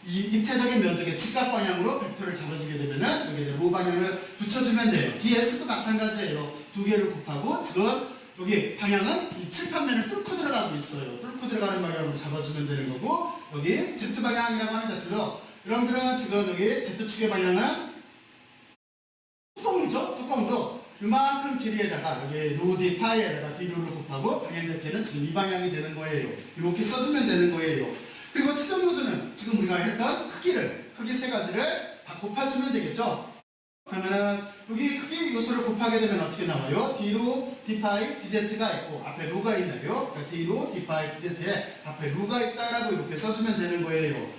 Speaker 1: 이 입체적인 면적의 직각 방향으로 벡터를 잡아주게 되면은 여기에 로 방향을 붙여주면 돼요. ds도 마찬가지예요. 두 개를 곱하고 지금 여기 방향은 이 칠판면을 뚫고 들어가고 있어요. 뚫고 들어가는 방향으로 잡아주면 되는 거고 여기 z 방향이라고 하는 자체도 여러분들은 지금 여기 z축의 방향은 뚜껑이죠. 뚜껑도 이만큼 길이에다가 여기 로 d 파이에다가 d로를 곱하고 방향 자체는 지금 이 방향이 되는 거예요. 이렇게 써주면 되는 거예요. 그리고 최종 요소는 지금 우리가 했던 크기 세 가지를 다 곱해주면 되겠죠. 그러면은 여기 크기 요소를 곱하게 되면 어떻게 나와요? d로 d파이 dz가 있고 앞에 로가 있나요? 그러니까 d로 d파이 dz에 앞에 로가 있다라고 이렇게 써주면 되는 거예요.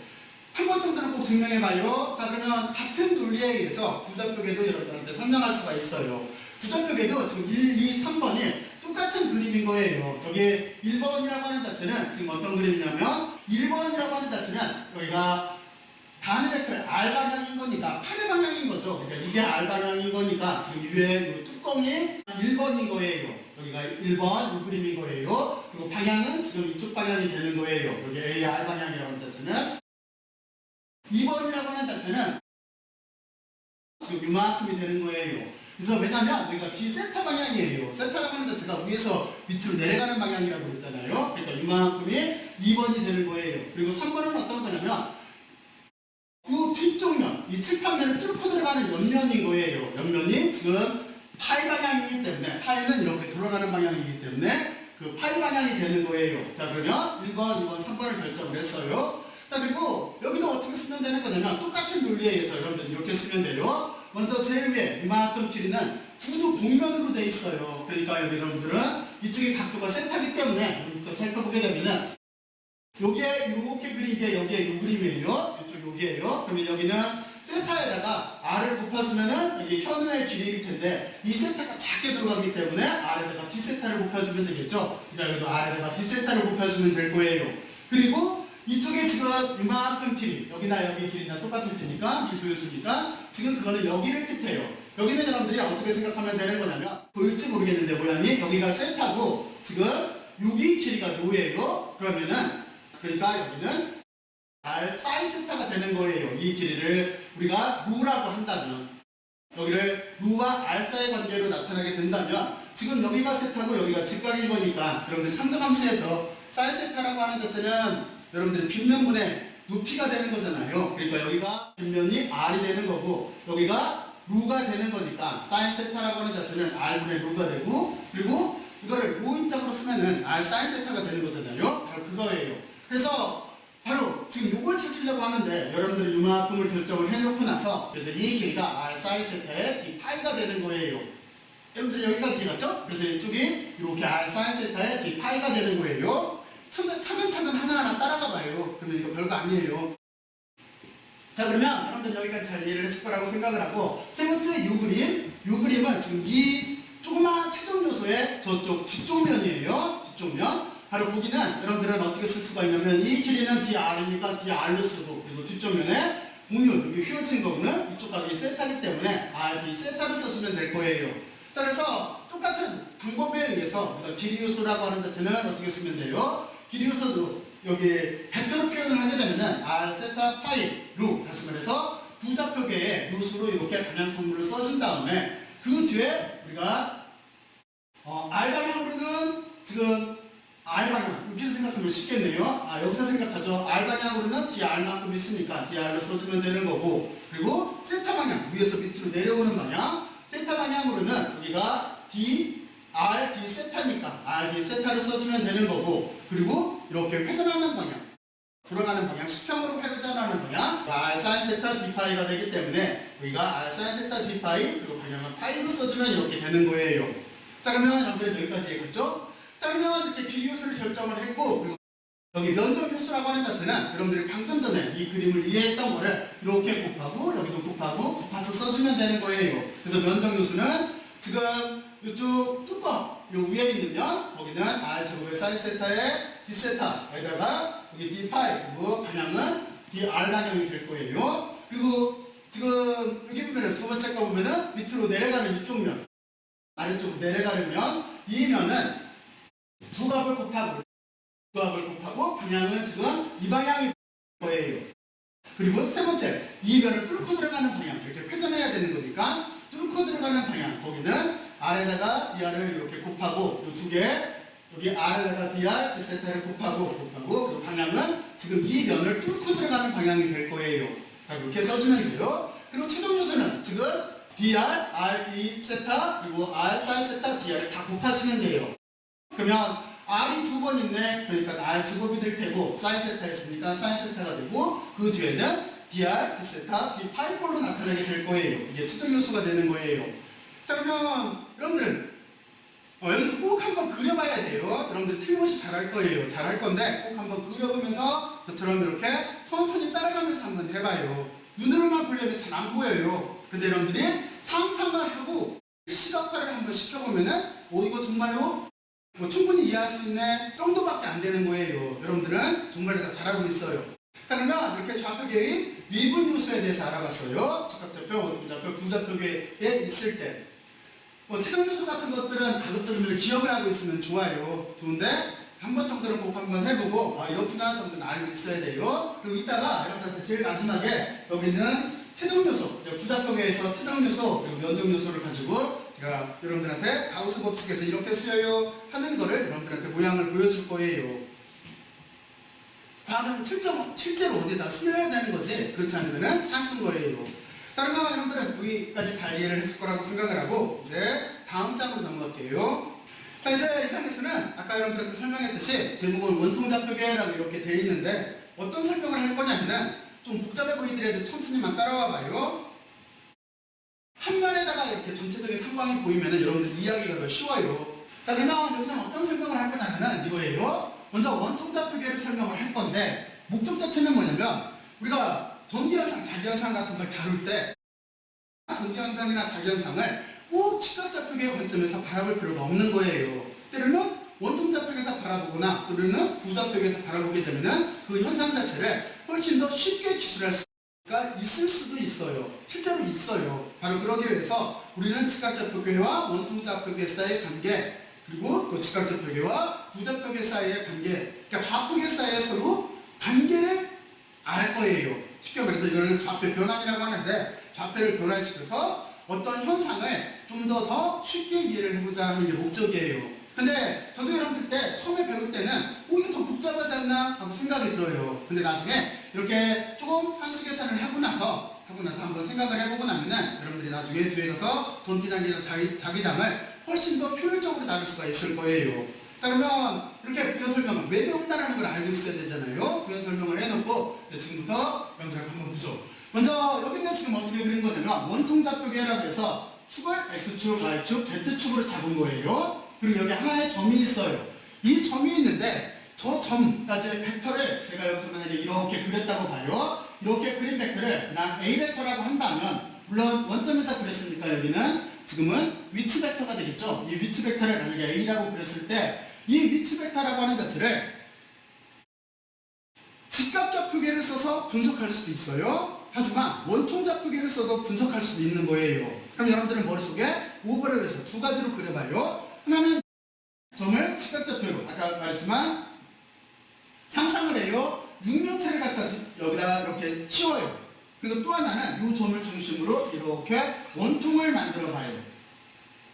Speaker 1: 한 번 정도는 꼭 증명해봐요. 자 그러면 같은 논리에 의해서 부정표계도 여러분들한테 설명할 수가 있어요. 부정표계도 지금 1, 2, 3번이 똑같은 그림인 거예요. 여기 1번이라고 하는 자체는 지금 어떤 그림이냐면 1번이라고 하는 자체는 여기가 단위 벡터의 R 방향인 거니까 8의 방향인 거죠. 그러니까 이게 R 방향인 거니까 지금 위에 뚜껑이 1번인 거예요. 여기가 1번 이 그림인 거예요. 그리고 방향은 지금 이쪽 방향이 되는 거예요. 여기 AR 방향이라고 하는 자체는 2번이라고 하는 자체는 지금 이만큼이 되는 거예요. 그래서 왜냐면 여기가 d 세타 방향이에요. 세타라고 하는 자체가 위에서 밑으로 내려가는 방향이라고 그랬잖아요. 그러니까 이만큼이 2번이 되는 거예요. 그리고 3번은 어떤 거냐면 이 뒤쪽면, 이 칠판면을 뚫고 들어가는 옆면인 거예요. 옆면이 지금 파이 방향이기 때문에 파이는 이렇게 돌아가는 방향이기 때문에 그 파이 방향이 되는 거예요. 자 그러면 1번, 2번, 3번을 결정을 했어요. 자 그리고 여기도 어떻게 쓰면 되는 거냐면 똑같은 논리에 의해서 여러분들 이렇게 쓰면 돼요. 먼저 제일 위에 이만큼 길이는 구두 곡면으로 돼 있어요. 그러니까 여러분들은 이쪽에 각도가 세타기 때문에 여기부터 살펴보게 되면은 요게 요렇게 그린 게 여기에 요 그림이에요. 이쪽 여기에요. 그러면 여기는 세타에다가 r을 곱해주면은 이게 현우의 길이일 텐데 이 세타가 작게 들어가기 때문에 r에다가 d세타를 곱해주면 되겠죠. 그러니까 여기도 r에다가 d세타를 곱해주면 될 거예요. 그리고 이쪽에 지금 이만큼 길이, 여기나 여기 길이나 똑같을 테니까 미소요수니까 지금 그거는 여기를 뜻해요. 여기는 여러분들이 어떻게 생각하면 되는 거냐면 보일지 모르겠는데 모양이 여기가 세타고 지금 여기 길이가 로예요. 그러니까 여기는 r 사인 세타가 되는 거예요. 이 길이를 우리가 로라고 한다면 여기를 로와 r 사이 관계로 나타나게 된다면 지금 여기가 세타고 여기가 직각인 거니까 여러분들이 삼각함수에서 사인 세타라고 하는 자체는 여러분들이 빗면분의 높이가 되는 거잖아요. 그러니까 여기가 빗면이 r이 되는 거고 여기가 로가 되는 거니까 사인 세타라고 하는 자체는 r분의 로가 되고 그리고 이거를 로 입장으로 쓰면은 r 사인 세타가 되는 거잖아요. 바로 그거예요. 그래서 바로 지금 이걸 찾으려고 하는데 여러분들이 이만큼을 결정을 해놓고 나서 그래서 이 길이가 r 사인 세타의 d 파이가 되는 거예요. 여러분들 여기까지 갔죠? 그래서 이쪽이 이렇게 r 사인 세타의 d 파이가 되는 거예요. 차근차근 하나하나 따라가 봐요. 그러면 이거 별거 아니에요. 자 그러면 여러분들 여기까지 잘 이해를 했을 거라고 생각을 하고 세 번째 요 그림은 지금 이 조그마한 최종 요소의 저쪽 뒤쪽 면이에요. 뒤쪽 면. 바로 보기는 여러분들은 어떻게 쓸 수가 있냐면 이 길이는 dr이니까 dr로 쓰고 그리고 뒤쪽 면에 곡률 여기 휘어진 거는 이쪽 값이 세타기 때문에 d 세타로 써주면 될 거예요. 자 그래서 똑같은 방법에 의해서 우리가 길이 요소라고 하는 자체는 어떻게 쓰면 돼요? 길이 요소도 여기 벡터로 표현을 하게 되면은 r 세타 파이로 다시 말해서 부좌표계의 요소로 이렇게 방향 선물을 써준 다음에 그 뒤에 우리가 r 방향으로는 지금 r 방향 여기서 생각하면 쉽겠네요. 여기서 생각하죠. r 방향으로는 dr만큼 있으니까 dr로 써주면 되는 거고 그리고 세타 방향 위에서 밑으로 내려오는 방향 세타 방향으로는 여기가 r d 세타니까 r d 세타를 써주면 되는 거고 그리고 이렇게 회전하는 방향 돌아가는 방향 수평으로 회전하는 방향 r 사인 세타 d 파이가 되기 때문에 여기가 r 사인 세타 d 파이 그리고 방향은 파이로 써주면 이렇게 되는 거예요. 자 그러면 여러분들 여기까지 얘기했죠? 자 그러면 이렇게 길이 요소를 결정을 했고 그리고 여기 면적 요소라고 하는 자체는 여러분들이 방금 전에 이 그림을 이해했던 거를 이렇게 곱하고 여기도 곱해서 써주면 되는 거예요. 그래서 면적 요소는 지금 이쪽 뚜껑 요 위에 있는 면 거기는 r 제곱의 사인 세타의 d 세타에다가 여기 d 파이 그리고 방향은 dr 방향이 될 거예요. 그리고 지금 여기 보면은 두 번째 거 보면은 밑으로 내려가는 이쪽 면 아래쪽으로 내려가는 면 이 면은 두 값을 곱하고 방향은 지금 이 방향이 될 거예요. 그리고 세 번째 이 면을 뚫고 들어가는 방향 이렇게 회전해야 되는 거니까 뚫고 들어가는 방향 거기는 r에다가 dr을 이렇게 곱하고 이 두 개 여기 r에다가 dr, d세타를 곱하고 그리고 방향은 지금 이 면을 뚫고 들어가는 방향이 될 거예요. 자 이렇게 써주면 돼요. 그리고 최종 요소는 지금 dr, r, d 세타 그리고 r 사인 세타 dr을 다 곱해주면 돼요. 그러면 r이 두 번 있네. 그러니까 r 제곱이 될 테고 사인 세타 했으니까 사인 세타가 되고 그 뒤에는 dr, d세타, d 파이볼로 나타나게 될 거예요. 이게 최종 요소가 되는 거예요. 자 그러면 여러분들은 여기서 꼭 한번 그려봐야 돼요. 여러분들 틀림없이 잘할 거예요. 잘할 건데 꼭 한번 그려보면서 저처럼 이렇게 천천히 따라가면서 한번 해봐요. 눈으로만 보려면 잘 안 보여요. 근데 여러분들이 상상을 하고 시각화를 한번 시켜보면은 이거 정말로 충분히 이해할 수 있는 정도밖에 안 되는 거예요. 여러분들은 정말 다 잘하고 있어요. 자 그러면 이렇게 좌표계의 미분 요소에 대해서 알아봤어요. 직각좌표, 등좌표, 부좌표계에 있을 때 최종 요소 같은 것들은 가급적이면 기억을 하고 있으면 좋아요. 좋은데 한 번 정도는 꼭 한번 해보고 이렇구나 정도는 알고 있어야 돼요. 그리고 이따가 여러분들한테 제일 마지막에 여기는 최종 요소, 부좌표계에서 최종 요소 그리고 면적 요소를 가지고 제가 여러분들한테 가우스 법칙에서 이렇게 쓰여요 하는 거를 여러분들한테 모양을 보여줄 거예요. 과학은 실제로 어디다 쓰여야 되는 거지 그렇지 않으면 산수인 거예요. 자 그러면 여러분들은 여기까지 잘 이해를 했을 거라고 생각을 하고 이제 다음 장으로 넘어갈게요. 자 이제 이 장에서는 아까 여러분들한테 설명했듯이 제목은 원통좌표계라고 이렇게 돼 있는데 어떤 설명을 할 거냐면 좀 복잡해 보이더라도 천천히만 따라와 봐요. 한 면에다가 이렇게 전체적인 상황이 보이면 여러분들 이해하기가 더 쉬워요. 자, 그러면 여기서 어떤 설명을 할 거냐면은 이거예요. 먼저 원통좌표계를 설명을 할 건데 목적 자체는 뭐냐면 우리가 전기현상, 자기현상 같은 걸 다룰 때 전기현상이나 자기현상을 꼭 직각좌표계의 관점에서 바라볼 필요가 없는 거예요. 때로는 원통좌표계에서 바라보거나 또는 구좌표계에서 바라보게 되면은 그 현상 자체를 훨씬 더 쉽게 기술할 수가 있을 수도 있어요. 실제로 있어요. 바로 그러기 위해서 우리는 직각좌표계와 원통좌표계 사이의 관계, 그리고 또 직각좌표계와 구좌표계 사이의 관계, 그러니까 좌표계 사이의 서로 관계를 알 거예요. 쉽게 말해서 이거는 좌표 변환이라고 하는데 좌표를 변환시켜서 어떤 현상을 좀 더 쉽게 이해를 해보자 하는 게 목적이에요. 근데 저도 여러분들 때 처음에 배울 때는 이게 더 복잡하지 않나 하고 생각이 들어요. 근데 나중에 이렇게 조금 산수 계산을 하고 나서 한번 생각을 해보고 나면은 여러분들이 나중에 뒤에 가서 전기장이나 자기장을 훨씬 더 효율적으로 나눌 수가 있을 거예요. 자, 그러면 이렇게 부연 설명을 왜 배운다라는 걸 알고 있어야 되잖아요. 부연 설명을 해놓고 이제 지금부터 여러분들 한번 보죠. 먼저 여기는 지금 어떻게 그린 거냐면 원통좌표계라고 해서 축을 X축, Y축, Z축으로 잡은 거예요. 그리고 여기 하나의 점이 있어요. 이 점이 있는데 저 점까지의 벡터를 제가 여기서 만약에 이렇게 그렸다고 봐요. 이렇게 그린 벡터를 그냥 A 벡터라고 한다면 물론 원점에서 그렸으니까 여기는 지금은 위치 벡터가 되겠죠. 이 위치 벡터를 만약에 A라고 그렸을 때 이 위치 벡터라고 하는 자체를 직각좌표계를 써서 분석할 수도 있어요. 하지만 원통좌표계를 써도 분석할 수도 있는 거예요. 그럼 여러분들은 머릿속에 오버를 해서 두 가지로 그려봐요. 하나는 점을 직각좌표로 아까 말했지만 상상을 해요. 육면체를 갖다 여기다 이렇게 씌워요. 그리고 또 하나는 이 점을 중심으로 이렇게 원통을 만들어 봐요.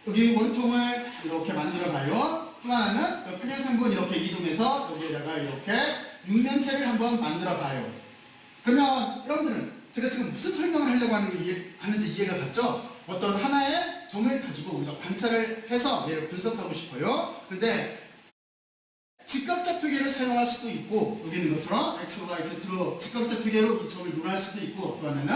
Speaker 1: 여기 원통을 이렇게 만들어 봐요. 또 하나는 평행삼분 이렇게 이동해서 여기에다가 이렇게 육면체를 한번 만들어 봐요. 그러면 여러분들은 제가 지금 무슨 설명을 하려고 하는지 이해가 갔죠? 어떤 하나의 점을 가지고 우리가 관찰을 해서 얘를 분석하고 싶어요. 그런데 직각좌표계를 사용할 수도 있고 여기 있는 것처럼 X, Y, Z로 직각좌표계로 이 점을 논할 수도 있고 또 하나는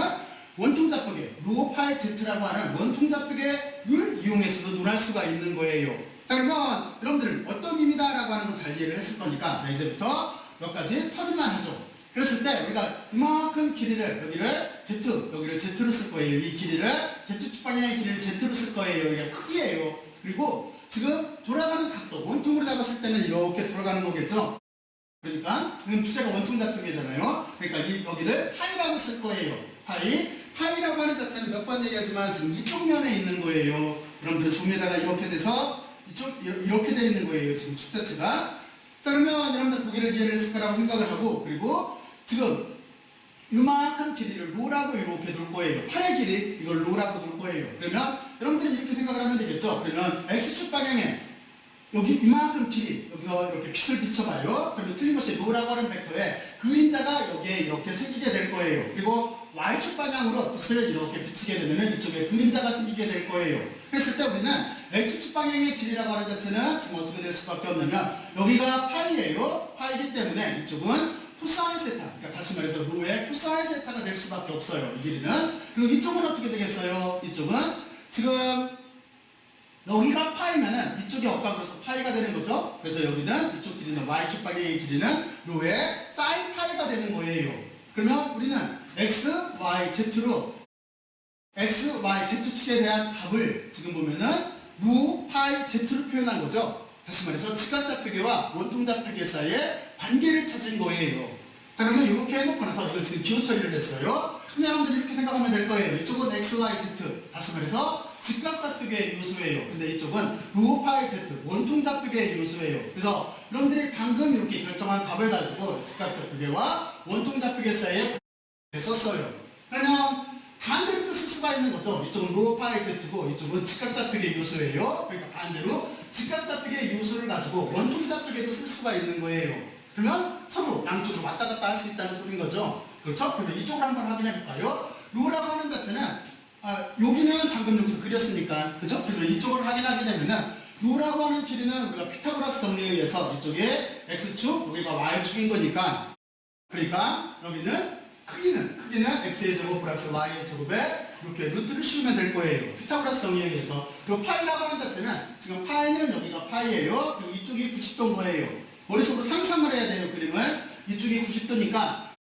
Speaker 1: 원통좌표계, 로 파이 Z라고 하는 원통좌표계를 이용해서도 논할 수가 있는 거예요. 자, 그러면 여러분들은 어떤 의미다 라고 하는 걸 잘 이해를 했을 거니까 자, 이제부터 몇 가지 처리만 하죠. 그랬을 때 우리가 이만큼 길이를 여기를 Z, 여기를 Z로 쓸 거예요. 이 길이를 Z축 방향의 길이를 Z로 쓸 거예요. 이게 크기예요. 그리고 지금 돌아가는 각도, 원통으로 잡았을 때는 이렇게 돌아가는 거겠죠. 그러니까 지금 주제가 원통좌표계잖아요. 그러니까 여기를 파이라고 쓸 거예요. 파이라고 하는 자체는 몇 번 얘기하지만 지금 이쪽 면에 있는 거예요. 여러분들은 종이에다가 이렇게 돼서 이렇게 돼 있는 거예요. 지금 축 자체가. 자, 그러면 여러분들 고기를 이해를 했을 거라고 생각을 하고, 그리고 지금 요만큼 길이를 로라고 이렇게 놓을 거예요. 팔의 길이 이걸 로라고 놓을 거예요. 그러면 여러분들은 이렇게 생각을 하면 되겠죠. 그러면 X축 방향에 여기 이만큼 길이 여기서 이렇게 빛을 비춰봐요. 그러면 틀림없이 로라고 하는 벡터에 그림자가 여기에 이렇게 생기게 될 거예요. 그리고 Y축 방향으로 빛을 이렇게 비치게 되면 이쪽에 그림자가 생기게 될 거예요. 그랬을 때 우리는 X축 방향의 길이라고 하는 자체는 지금 어떻게 될 수밖에 없냐면 여기가 파이예요. 파이기 때문에 이쪽은 코사인 세타, 그러니까 다시 말해서 로의 코사인 세타가 될 수밖에 없어요. 이 길이는. 그리고 이쪽은 어떻게 되겠어요? 이쪽은 지금 여기가 파이면은 이쪽이 억각으로서 파이가 되는 거죠. 그래서 여기는 이쪽 길이는 Y축 방향의 길이는 로의 사인 파이가 되는 거예요. 그러면 우리는 X, Y, Z로 X, Y, Z축에 대한 답을 지금 보면은 로, 파이, Z로 표현한 거죠. 다시 말해서 직각좌표계와 원통좌표계 사이의 관계를 찾은 거예요. 자, 그러면 이렇게 해놓고 나서 이걸 지금 기호 처리를 했어요. 그럼 여러분들이 이렇게 생각하면 될 거예요. 이쪽은 X, Y, Z. 다시 말해서 직각좌표계의 요소예요. 근데 이쪽은 로, 파이, Z. 원통좌표계의 요소예요. 그래서 여러분들이 방금 이렇게 결정한 값을 가지고 직각좌표계와 원통좌표계 사이에 썼어요. 그러면 반대로도 쓸 수가 있는 거죠. 이쪽은 로, 파이, Z고 이쪽은 직각좌표계 요소예요. 그러니까 반대로 직각좌표계 요소를 가지고 원통좌표계도 쓸 수가 있는 거예요. 그러면 서로 양쪽으로 왔다 갔다 할 수 있다는 소리인 거죠. 그렇죠? 그러면 이쪽을 한번 확인해 볼까요? 로라고 하는 자체는 여기는 방금 여기서 그렸으니까 그죠? 그래서 이쪽을 확인하게 되면은 로라고 하는 길이는 우리가 피타고라스 정리에 의해서 이쪽에 X축, 여기가 Y축인 거니까 그러니까 여기는 크기는 X의 제곱 플러스 Y의 제곱에 이렇게 루트를 씌우면 될 거예요. 피타고라스 정의에 의해서. 그리고 파이라고 하는 자체는 지금 파이는 여기가 파이예요. 그리고 이쪽이 90도인 거예요. 머릿속으로 상상을 해야 돼요. 그림을. 이쪽이 90도니까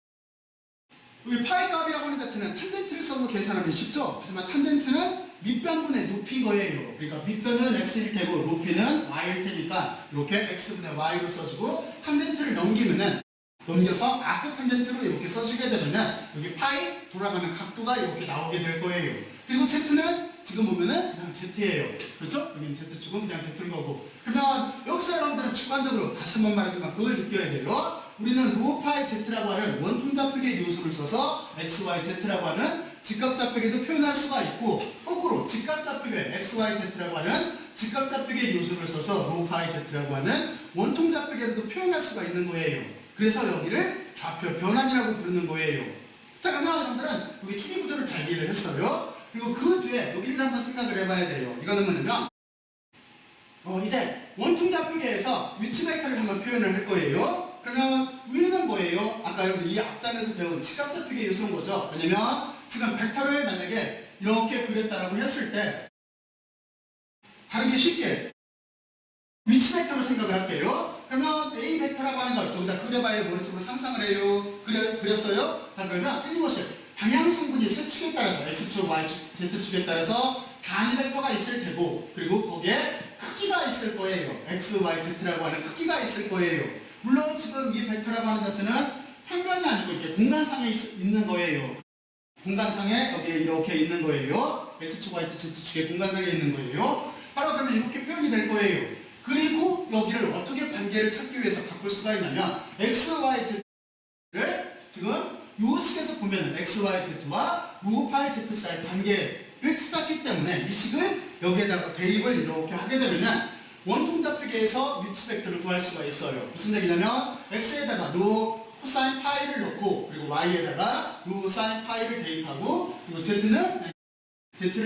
Speaker 1: 여기 파이 값이라고 하는 자체는 탄젠트를 써서 계산하면 쉽죠. 하지만 탄젠트는 밑변분의 높이인 거예요. 그러니까 밑변은 x일 테고 높이는 y일 테니까 이렇게 x분의 y로 써주고 탄젠트를 넘겨서 아크 탄젠트로 이렇게 써주게 되면은 여기 파이 돌아가는 각도가 이렇게 나오게 될 거예요. 그리고 z는 지금 보면은 그냥 z예요. 그렇죠? 여기는 z축은 그냥 z인 거고. 그러면 여기서 여러분들은 직관적으로 다시 한번 말하지만 그걸 느껴야 돼요. 우리는 로 파이 z라고 하는 원통좌표계 요소를 써서 x, y, z라고 하는 직각좌표계도 표현할 수가 있고 거꾸로 직각좌표계 x, y, z라고 하는 직각좌표계 요소를 써서 로 파이 z라고 하는 원통좌표계도 표현할 수가 있는 거예요. 그래서 여기를 좌표 변환이라고 부르는 거예요. 자, 그러면 여러분들은 여기 초기 구조를 잘 이해를 했어요. 그리고 그 뒤에 여기를 한번 생각을 해봐야 돼요. 이거는 뭐냐면 이제 원통좌표계에서 위치 벡터를 한번 표현을 할 거예요. 그러면 위는 뭐예요? 아까 여러분들 이 앞장에서 배운 직각좌표계 요소인 거죠. 왜냐면 지금 벡터를 만약에 이렇게 그렸다라고 했을 때 다르게 쉽게 위치 벡터로 생각을 할게요. 그러면 A 벡터라고 하는 걸 저기다 그려봐야 머릿속으로 상상을 해요. 그렸어요? 자, 그러면 틀림없이 방향 성분이 세 축에 따라서 X축, Y축, Z축에 따라서 단위 벡터가 있을 테고 그리고 거기에 크기가 있을 거예요. X, Y, Z라고 하는 크기가 있을 거예요. 물론 지금 이 벡터라고 하는 자체는 평면이 아니고 이렇게 공간상에 있는 거예요. 공간상에 여기에 이렇게 있는 거예요. X축, Y축, Z축의 공간상에 있는 거예요. 바로 그러면 이렇게 표현이 될 거예요. 그리고 여기를 어떻게 관계를 찾기 위해서 바꿀 수가 있냐면 X, Y, Z를 지금 요 식에서 보면 X, Y, Z와 로 파이 Z 사이 관계를 찾았기 때문에 이 식을 여기에다가 대입을 이렇게 하게 되면 원통좌표계에서 위치 벡터를 구할 수가 있어요. 무슨 얘기냐면 X에다가 로 코사인 파이를 넣고 그리고 Y에다가 로 사인 파이를 대입하고 그리고 Z를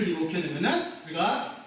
Speaker 1: 이렇게 되면은 우리가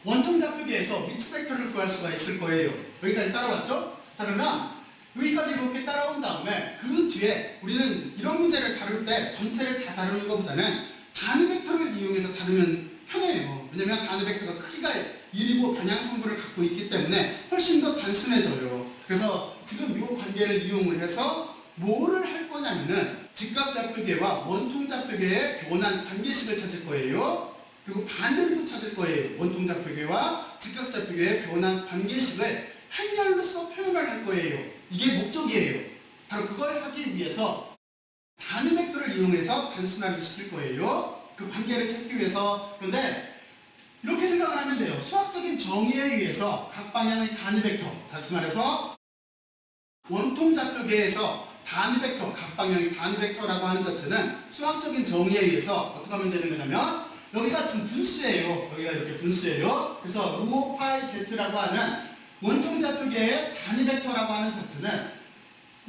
Speaker 1: 원통좌표계에서 위치 벡터를 구할 수가 있을 거예요. 여기까지 따라왔죠? 자, 그러면 여기까지 이렇게 따라온 다음에 그 뒤에 우리는 이런 문제를 다룰 때 전체를 다 다루는 것보다는 단위 벡터를 이용해서 다루면 편해요. 왜냐면 단위 벡터가 크기가 1이고 방향 성분을 갖고 있기 때문에 훨씬 더 단순해져요. 그래서 지금 이 관계를 이용을 해서 뭐를 할 거냐면은 직각좌표계와 원통좌표계의 변환 관계식을 찾을 거예요. 그리고 반대로 또 찾을 거예요. 원통좌표계와 직각좌표계의 변환 관계식을 행렬로서 표현을 할 거예요. 이게 목적이에요. 바로 그걸 하기 위해서 단위 벡터를 이용해서 단순하게 시킬 거예요. 그 관계를 찾기 위해서. 그런데 이렇게 생각을 하면 돼요. 수학적인 정의에 의해서 각 방향의 단위 벡터, 다시 말해서 원통좌표계에서 단위 벡터, 각 방향의 단위 벡터라고 하는 자체는 수학적인 정의에 의해서 어떻게 하면 되는 거냐면 여기가 지금 분수예요. 여기가 이렇게 분수예요. 그래서 로 파이 Z라고 하는 원통좌표계의 단위 벡터라고 하는 자체는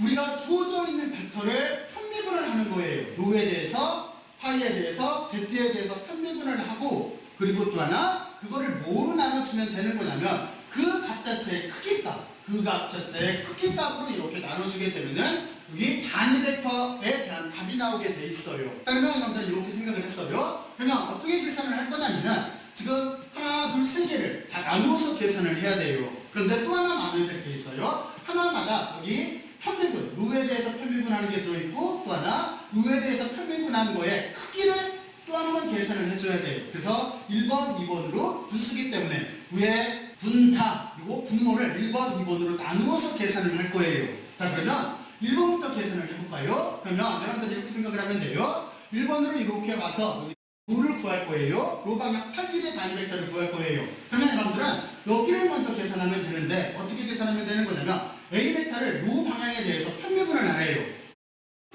Speaker 1: 우리가 주어져 있는 벡터를 편미분을 하는 거예요. 로에 대해서, 파이에 대해서, Z에 대해서 편미분을 하고 그리고 또 하나 그거를 뭐로 나눠주면 되는 거냐면 그 값 자체의 크기값, 그 값 자체의 크기값으로 이렇게 나눠주게 되면은 여기 단위 벡터에 대한 답이 나오게 돼 있어요. 자, 그러면 여러분들은 이렇게 생각을 했어요. 그러면 어떻게 계산을 할 거냐면은 지금 하나, 둘, 세 개를 다 나누어서 계산을 해야 돼요. 그런데 또 하나 나눠야 될 게 있어요. 하나마다 여기 편미분, 로에 대해서 편미분하는 게 들어있고 또 하나 로에 대해서 편미분하는 거에 크기를 또 한 번 계산을 해줘야 돼요. 그래서 1번, 2번으로 분수기 때문에 위에 분자 그리고 분모를 1번, 2번으로 나누어서 계산을 할 거예요. 자, 그러면 1번부터 계산을 해볼까요? 그러면 여러분들 이렇게 생각을 하면 돼요. 1번으로 이렇게 와서 로를 구할 거예요. 로 방향 8길의 단위 벡터를 구할 거예요. 그러면 여러분들은 여기를 먼저 계산하면 되는데 어떻게 계산하면 되는 거냐면 A 벡터를 로 방향에 대해서 편미분을 안 해요.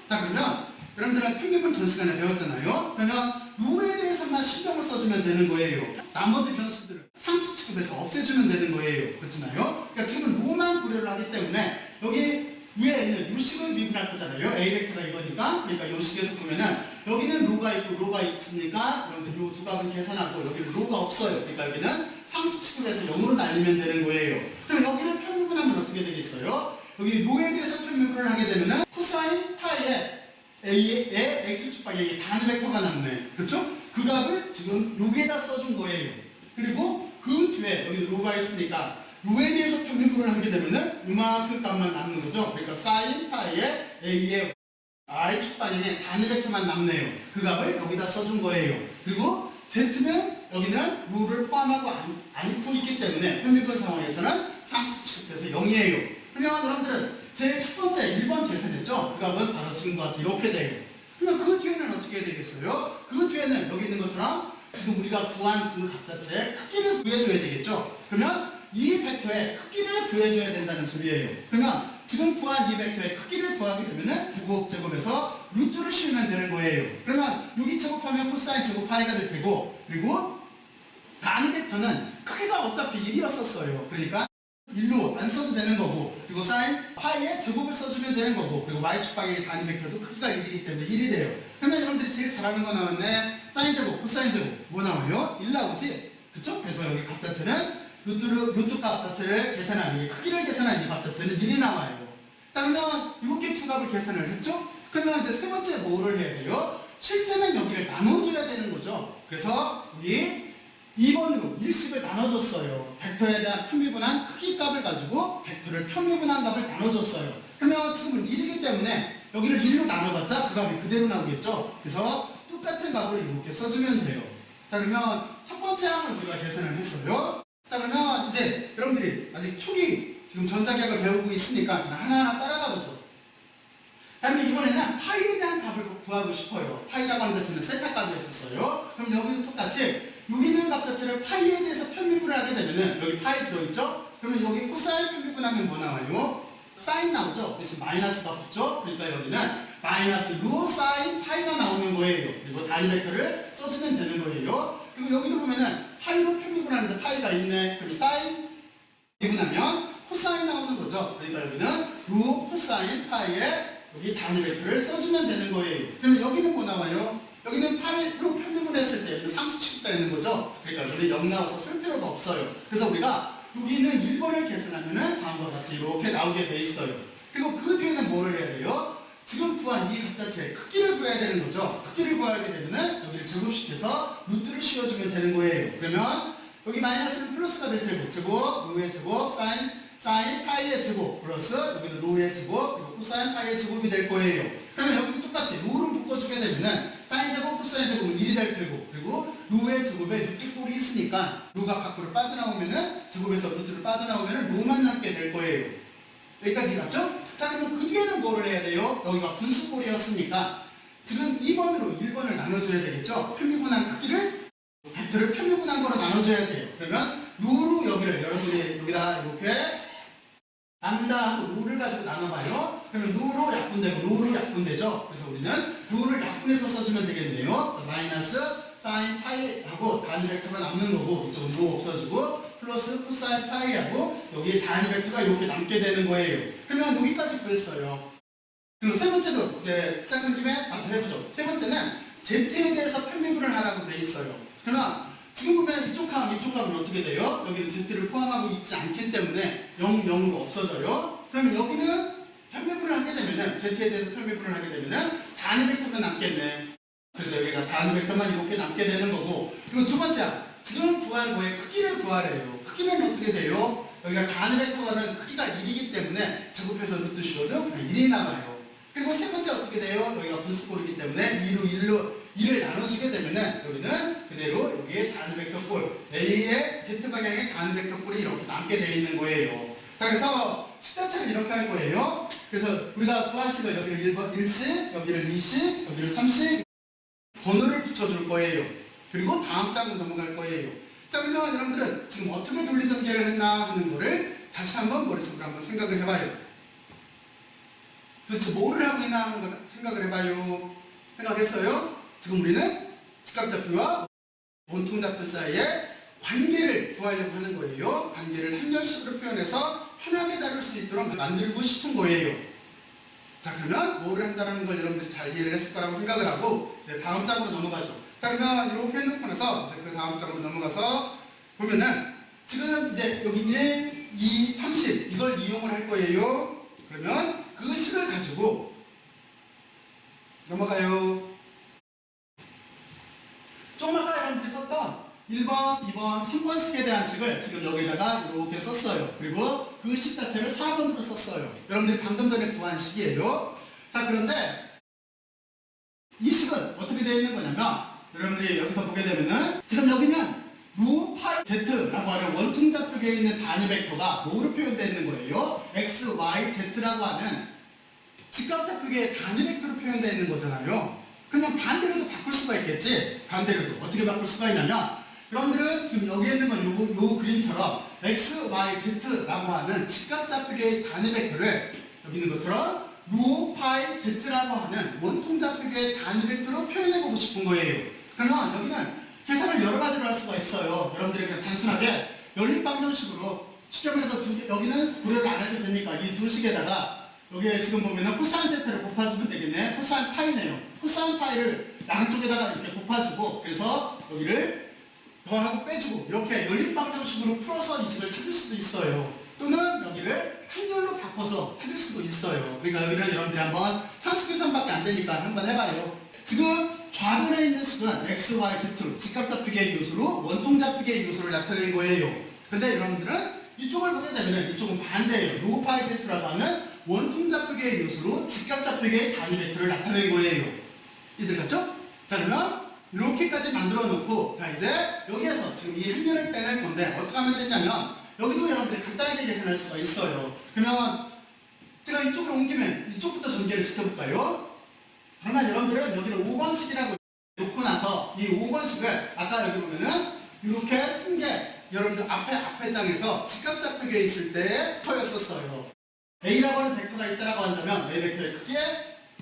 Speaker 1: 자, 그러면 여러분들은 편미분 전 시간에 배웠잖아요. 그러면 로에 대해서만 신경을 써주면 되는 거예요. 나머지 변수들을 상수 취급해서 없애주면 되는 거예요. 그렇잖아요. 그러니까 지금 로만 고려를 하기 때문에 여기 위에 있는 요 식을 미분할 거잖아요. A 벡터가 이거니까. 그러니까 요 식에서 보면은 여기는 로가 있고 로가 있으니까 여러분들 요 두 값은 계산하고 여기는 로가 없어요. 그러니까 여기는 상수 취급해서 0으로 날리면 되는 거예요. 그럼 여기를 편미분하면 어떻게 되겠어요? 여기 로에 대해서 편미분을 하게 되면은 코사인 파이의 A의 X축 방향에 단위 벡터가 남네. 그렇죠? 그 값을 지금 여기에다 써준 거예요. 그리고 그 뒤에 여기 로가 있으니까 로에 대해서 편미분을 하게 되면은 이만큼 값만 남는 거죠. 그러니까 sin 파이의 A의 Y축 방향에 단위 벡터만 남네요. 그 값을 여기다 써준 거예요. 그리고 Z는 여기는 로를 포함하고 않고 있기 때문에 편미분 상황에서는 상수 취급돼서 0이에요. 그러면 여러분들은 제일 첫 번째 1번 계산했죠? 그 값은 바로 지금과 같이 이렇게 돼요. 그러면 그 뒤에는 어떻게 해야 되겠어요? 그 뒤에는 여기 있는 것처럼 지금 우리가 구한 그 값 자체의 크기를 구해줘야 되겠죠? 그러면 이 벡터의 크기를 구해줘야 된다는 소리예요. 그러면 지금 구한 이 벡터의 크기를 구하게 되면은 제곱에서 루트를 씌우면 되는 거예요. 그러면 여기 제곱하면 코사인 제곱 파이가 될 테고, 그리고 단위 벡터는 크기가 어차피 1이었었어요. 그러니까 1로 안 써도 되는 거고, 그리고 사인 파이의 제곱을 써주면 되는 거고, 그리고 y축 방향의 단위 벡터도 크기가 1이기 때문에 1이 돼요. 그러면 여러분들이 제일 잘하는 거 나왔네. 사인 제곱, 코사인 제곱 뭐 나와요? 1 나오지? 그쵸? 그래서 여기 값 자체는 루트 값 자체를 계산하는, 크기를 계산하는 이 값 자체는 1이 나와요. 자, 그러면 이렇게 두 값을 계산을 했죠? 그러면 이제 세 번째 뭐를 해야 돼요? 실제는 여기를 나눠줘야 되는 거죠. 그래서 여기 2번으로 일식을 나눠줬어요. 벡터에 대한 편미분한 크기 값을 가지고 벡터를 편미분한 값을 나눠줬어요. 그러면 지금은 1이기 때문에 여기를 1로 나눠봤자 그 값이 그대로 나오겠죠. 그래서 똑같은 값을 이렇게 써주면 돼요. 자, 그러면 첫 번째 항을 우리가 계산을 했어요. 자, 그러면 이제 여러분들이 아직 초기 지금 전자기학을 배우고 있으니까 그냥 하나하나 따라가 보죠. 다음에 이번에는 파이에 대한 값을 구하고 싶어요. 파이라고 하는 자체는 세타 값이었어요. 그럼 여기도 똑같이 여기 있는 값 자체를 파이에 대해서 편미분을 하게 되면은 여기 파이 들어있죠? 그러면 여기 코사인 편미분하면 뭐 나와요? 사인 나오죠? 대신 마이너스가 붙죠? 그러니까 여기는 마이너스 로 사인 파이가 나오는 거예요. 그리고 단위 벡터를 써주면 되는 거예요. 그리고 여기도 보면은 파이로 편미분하는데 파이가 있네. 그럼 사인 미분하면 코사인 나오는 거죠. 그러니까 여기는 로 코사인 파이에 여기 단위 벡터를 써주면 되는 거예요. 그러면 여기는 뭐 나와요? 여기는 파이로 편미분했을 때 상수 취급되는 거죠. 그러니까 여기 0 나와서 쓸 필요가 없어요. 그래서 우리가 여기는 1번을 계산하면은 다음과 같이 이렇게 나오게 돼 있어요. 그리고 그 뒤에는 뭐를 해야 돼요? 지금 구한 이 값 자체의 크기를 구해야 되는 거죠. 크기를 구하게 되면은 여기를 제곱시켜서 루트를 씌워주면 되는 거예요. 그러면 여기 마이너스는 플러스가 될 테고, 제곱, 로의 제곱, 사인 파이의 제곱, 플러스 여기는 로의 제곱, 그리고 코사인 파이의 제곱이 될 거예요. 그러면 여기도 똑같이 로를 묶어주게 되면은 사인 제곱, 코사인 제곱은 1이 될 테고, 그리고 로의 제곱에 루트 꼴이 있으니까 로가 밖으로 빠져나오면은 제곱에서 루트를 빠져나오면은 로만 남게 될 거예요. 여기까지 갔죠? 자, 그러면 그 뒤에는 뭐를 해야 돼요? 여기가 분수꼴이었으니까 지금 2번으로 1번을 나눠줘야 되겠죠? 편미분한 크기를 벡터를 편미분한 거로 나눠줘야 돼요. 그러면 로로 여기를 여러분이 여기다 이렇게 남다 하고 로를 가지고 나눠봐요. 그러면 로로 약분되고 로로 약분되죠. 그래서 우리는 로를 약분해서 써주면 되겠네요. 마이너스 사인 파이하고 단위 벡터가 남는 거고, 이쪽은 로 없어지고 플러스 코사인 파이하고 여기에 단위 벡터가 이렇게 남게 되는 거예요. 그러면 여기까지 구했어요. 그리고 세 번째도 이제 시작한 김에 봐서 해보죠. 세 번째는 Z에 대해서 편미분을 하라고 돼 있어요. 그러나 지금 보면 이쪽 값은 어떻게 돼요? 여기는 Z를 포함하고 있지 않기 때문에 0, 0으로 없어져요. 그러면 여기는 편미분을 하게 되면은, Z에 대해서 편미분을 하게 되면은 단위 벡터가 남겠네. 그래서 여기가 단위 벡터만 이렇게 남게 되는 거고, 그리고 두 번째, 지금 구한 거의 크기를 구하래요. 크기는 어떻게 돼요? 여기가 단위 벡터는 크기가 1이기 때문에 제곱해서 루트 씌워도 그냥 1이 남아요. 그리고 세 번째 어떻게 돼요? 여기가 분수꼴이기 때문에 2를 나눠주게 되면은 여기는 그대로 여기에 단위 벡터 꼴, A의 Z방향의 단위 벡터 꼴이 이렇게 남게 되어 있는 거예요. 자, 그래서 식자체를 이렇게 할 거예요. 그래서 우리가 구한 식을 여기를 1식, 여기를 2식, 여기를 3식 번호를 붙여줄 거예요. 그리고 다음 장으로 넘어갈 거예요. 자, 그러면 여러분들은 지금 어떻게 논리전개를 했나 하는 거를 다시 한번 머릿속으로 한번 생각을 해봐요. 도대체 뭐를 하고 있나 하는 걸 생각을 해봐요. 생각했어요? 지금 우리는 직각좌표와 원통좌표 사이에 관계를 구하려고 하는 거예요. 관계를 한열식으로 표현해서 편하게 다룰 수 있도록 만들고 싶은 거예요. 자, 그러면 뭐를 한다는 걸 여러분들이 잘 이해를 했을 거라고 생각을 하고 이제 다음 장으로 넘어가죠. 자, 그러면 이렇게 해놓고 나서 이제 그 다음 장으로 넘어가서 보면은 지금 이제 여기 1, 2, 30 이걸 이용을 할 거예요. 그러면 그 식을 가지고 넘어가요. 조금 아까 여러분들이 썼던 1번, 2번, 3번식에 대한 식을 지금 여기다가 이렇게 썼어요. 그리고 그 식 자체를 4번으로 썼어요. 여러분들이 방금 전에 구한 식이에요. 자, 그런데 이 식은 어떻게 되어 있는 거냐면 여러분들이 여기서 보게 되면은 지금 여기는 루 파이 z라고 하는 원통좌표계에 있는 단위 벡터가 뭐로 표현되어 있는 거예요? x, y, z라고 하는 직각좌표계의 단위 벡터로 표현되어 있는 거잖아요. 그러면 반대로도 바꿀 수가 있겠지? 반대로도 어떻게 바꿀 수가 있냐면 여러분들은 지금 여기에 있는 건 요 그림처럼 x, y, z라고 하는 직각좌표계의 단위 벡터를 여기 있는 것처럼 루 파이 z라고 하는 원통좌표계의 단위 벡터로 표현해보고 싶은 거예요. 그러면 여기는 계산을 여러 가지로 할 수가 있어요. 여러분들이 그냥 단순하게 연립방정식으로 쉽게 말해서 여기는 고려를 안 해도 되니까 이 두 식에다가 여기에 지금 보면은 코사인 세타를 곱해주면 되겠네. 코사인 파이네요. 코사인 파이를 양쪽에다가 이렇게 곱해주고 그래서 여기를 더하고 빼주고 이렇게 연립방정식으로 풀어서 이 식을 찾을 수도 있어요. 또는 여기를 한열로 바꿔서 찾을 수도 있어요. 그러니까 여기는 여러분들이 한번 산수 계산밖에 안 되니까 한번 해봐요. 지금 좌변에 있는 식은 x, y, z 직각좌표계의 요소로 원통좌표계의 요소를 나타낸 거예요. 근데 여러분들은 이쪽을 보게 되면 이쪽은 반대예요. 로 파이 z라고 하는 원통좌표계의 요소로 직각좌표계의 단위 벡터를 나타낸 거예요. 이들 같죠? 자, 그러면 이렇게까지 만들어 놓고 자 이제 여기에서 지금 이 한면을 빼낼 건데 어떻게 하면 되냐면 여기도 여러분들이 간단하게 계산할 수가 있어요. 그러면 제가 이쪽으로 옮기면 이쪽부터 전개를 시켜볼까요? 그러면 여러분들은 여기를 5번식이라고 놓고 나서 이 5번식을 아까 여기 보면은 이렇게 쓴 게 여러분들 앞에 장에서 직각좌표계에 있을 때 벡터였었어요. A라고 하는 벡터가 있다라고 한다면 A 벡터의 크기에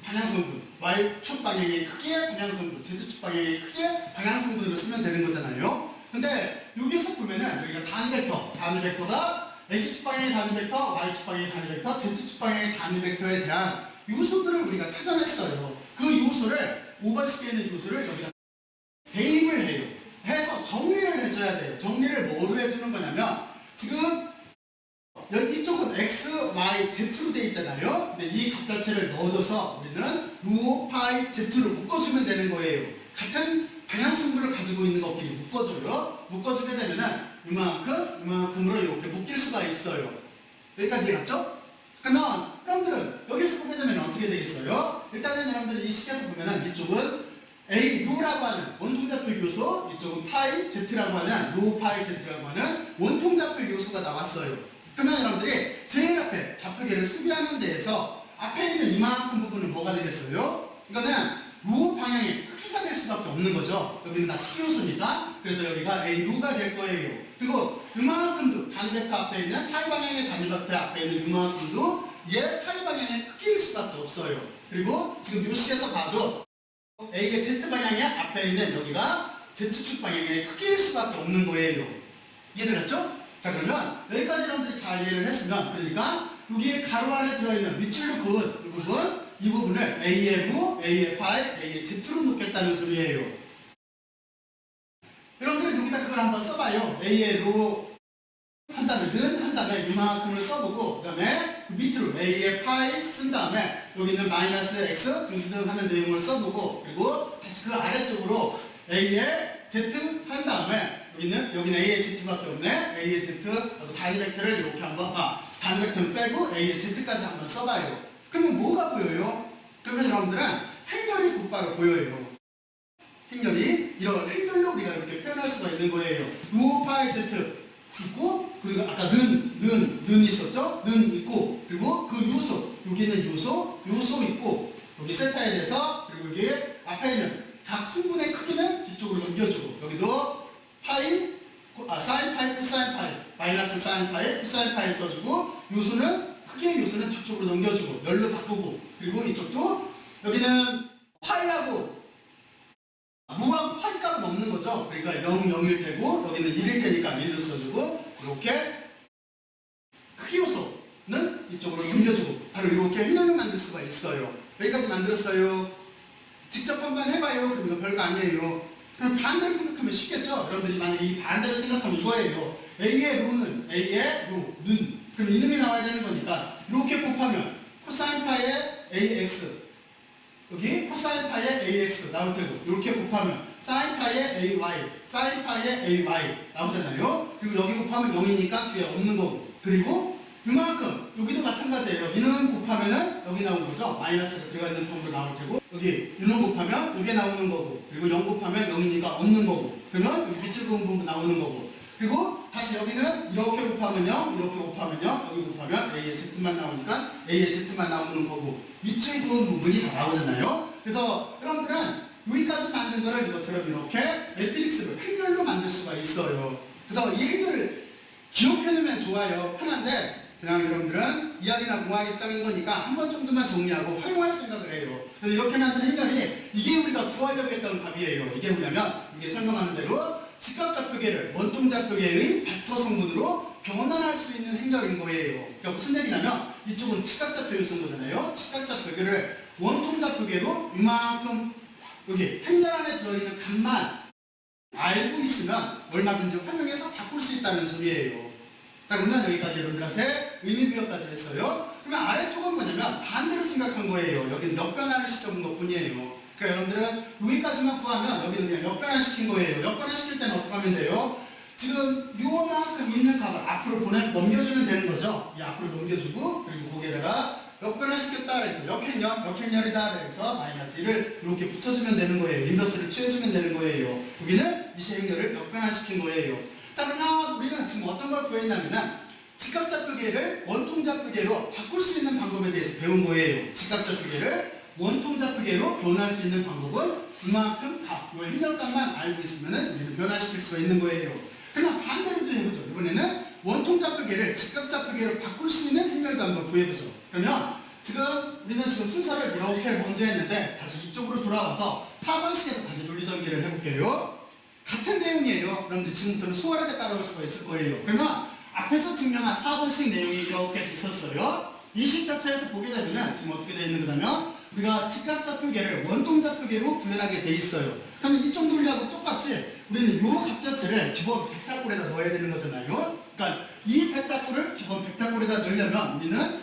Speaker 1: 방향성분, Y축 방향의 크기에 방향성분, Z축 방향의 크기에 방향성분으로 쓰면 되는 거잖아요. 근데 여기에서 보면은 여기가 단위 벡터가 X축 방향의 단위 벡터, Y축 방향의 단위 벡터, Z축 방향의 단위 벡터에 대한 요소들을 우리가 찾아냈어요. 그 요소를 5번식에 있는 요소를 여기다 대입을 해요. 해서 정리를 해줘야 돼요. 정리를 뭐로 해주는 거냐면 지금 여기 이쪽은 x, y, z로 되어 있잖아요. 근데 이 값 자체를 넣어줘서 우리는 루, 파이, z로 묶어주면 되는 거예요. 같은 방향성분을 가지고 있는 것끼리 묶어줘요. 묶어주게 되면은 이만큼으로 이렇게 묶일 수가 있어요. 여기까지 해갔죠? 그러면 여러분들은 여기서 보게 되면 어떻게 되겠어요? 일단은 여러분들이 이 식에서 보면은 이쪽은 A, 루라고 하는 원통좌표 요소, 이쪽은 파이, z라고 하는 루, 파이, z라고 하는 원통좌표 요소가 나왔어요. 그러면 여러분들이 제일 앞에 좌표계를 수비하는 데에서 앞에 있는 이만큼 부분은 뭐가 되겠어요? 이거는 루 방향의 크기가 될 수밖에 없는 거죠. 여기는 다 크기 요소니까. 그래서 여기가 A, 루가 될 거예요. 그리고 이만큼도 단위 벡터 앞에 있는 파이 방향의 단위 벡터 앞에 있는 이만큼도 얘 파이 방향의 크기일 수밖에 없어요. 그리고 지금 이 식에서 봐도 A의 Z 방향의 앞에 있는 여기가 Z축 방향의 크기일 수밖에 없는 거예요. 이해되셨죠? 자, 그러면 여기까지 여러분들이 잘 이해를 했으면 그러니까 여기에 가로 안에 들어있는 밑줄로 그은 이 부분을 A의 루, A의 파이, A의 Z로 놓겠다는 소리예요. 여러분들은 여기다 그걸 한번 써봐요. A의 루 한 다음에 이만큼을 써보고 그 다음에 그 밑으로 A의 파이 쓴 다음에 여기 있는 마이너스 X 등등 하는 내용을 써보고 그리고 다시 그 아래쪽으로 A의 Z 한 다음에 여기는 A의 Z밖에 없네. A의 Z 단위 벡터를 이렇게 한번 단위 벡터는 빼고 A의 Z까지 한번 써봐요. 그러면 뭐가 보여요? 그러면 여러분들은 행렬이 곧바로 보여요. 이런 행렬로 우리가 이렇게 표현할 수가 있는 거예요. 루, 파이, Z 있고 그리고 아까 는 있었죠? 는 있고 그리고 그 요소 여기 있는 요소 있고 여기 세타에 대해서 그리고 여기 앞에 있는 각 성분의 크기는 뒤쪽으로 넘겨주고 여기도 파이, 사인 파이, 코사인 파이 마이너스 사인 파이, 코사인 파이 써주고 크기의 요소는 뒤쪽으로 넘겨주고 열로 바꾸고 그리고 이쪽도 여기는 파이하고 루하고 파이 값은 없는 거죠. 그러니까 0, 0일 테고 여기는 1일 테니까 1로 써주고 이렇게 크기 요소는 이쪽으로 넘겨주고 바로 이렇게 행렬로 만들 수가 있어요. 여기까지 만들었어요. 직접 한번 해봐요. 그럼 이거 별거 아니에요. 그럼 반대로 생각하면 쉽겠죠? 여러분들이 만약에 이 반대로 생각하면 이거예요. A의 루는 A의 루는 그럼 이름이 나와야 되는 거니까 이렇게 곱하면 코사인 파이의 AX 여기 코사인 파이의 AX 나올 테고 이렇게 곱하면 사인 파이의 AY, 사인 파이의 AY 나오잖아요. 그리고 여기 곱하면 0이니까 뒤에 없는 거고 그리고 이만큼 여기도 마찬가지예요. 이는 곱하면은 여기 나오는 거죠. 마이너스가 들어가 있는 텀으로 나올 테고 여기 이는 곱하면 이게 나오는 거고 그리고 0 곱하면 0이니까 없는 거고 그러면 여기 밑줄 그은 부분 나오는 거고 그리고 다시 여기는 이렇게 곱하면 0 이렇게 곱하면 0 여기 곱하면 A의 Z만 나오니까 A의 Z만 나오는 거고 밑줄 그은 부분이 다 나오잖아요. 그래서 여러분들은 여기까지 만든 거를 이것처럼 이렇게 매트릭스로 행렬로 만들 수가 있어요. 그래서 이 행렬을 기억해놓으면 좋아요. 편한데 그냥 여러분들은 이야기나 공학 입장인 거니까 한 번 정도만 정리하고 활용할 생각을 해요. 그래서 이렇게 만든 행렬이 이게 우리가 구하려고 했던 값이에요. 이게 뭐냐면 이게 설명하는 대로 직각좌표계를 원통좌표계의 벡터 성분으로 변환할 수 있는 행렬인 거예요. 그러니까 무슨 얘기냐면 이쪽은 직각좌표를 쓴 거잖아요. 직각좌표계를 원통좌표계로 이만큼 여기 행렬 안에 들어있는 값만 알고 있으면 얼마든지 활용해서 바꿀 수 있다는 소리예요. 자, 그러면 여기까지 여러분들한테 의미부여까지 했어요. 그러면 아래쪽은 뭐냐면 반대로 생각한 거예요. 여기는 역변화를 시켜본 것 뿐이에요. 그러니까 여러분들은 여기까지만 구하면 여기는 그냥 역변화 시킨 거예요. 역변화 시킬 때는 어떻게 하면 돼요? 지금 요만큼 있는 값을 앞으로 넘겨주면 되는 거죠. 이 앞으로 넘겨주고 그리고 거기에다가 역변화 시켰다 그래서 역행렬이다 그래서 마이너스 1을 이렇게 붙여주면 되는 거예요. 인버스를 취해주면 되는 거예요. 여기는 미시행렬을 역변화 시킨 거예요. 자, 그러면 우리는 지금 어떤 걸 구했냐면은 직각좌표계를 원통좌표계로 바꿀 수 있는 방법에 대해서 배운 거예요. 직각좌표계를 원통좌표계로 변할 수 있는 방법은 이만큼 값, 이 행렬값만 알고 있으면은 우리는 변화시킬 수가 있는 거예요. 그러면 반대로 해보죠. 이번에는 원통좌표계를 직각좌표계로 바꿀 수 있는 행렬도 한번 구해보죠. 그러면 지금 우리는 지금 순서를 이렇게 먼저 했는데 다시 이쪽으로 돌아와서 4번식에서 다시 논리전개를 해볼게요. 같은 내용이에요. 여러분들 지금부터는 수월하게 따라올 수가 있을 거예요. 그러면 앞에서 증명한 4번식 내용이 이렇게 있었어요. 이 식 자체에서 보게 되면 지금 어떻게 되어 있는 거냐면 우리가 직각좌표계를 원통좌표계로 구현하게 돼 있어요. 그러면 이쪽 논리하고 똑같이 우리는 이 값 자체를 기본 벡터골에다 넣어야 되는 거잖아요. 그러니까 이 벡터골을 기본 벡터골에다 넣으려면 우리는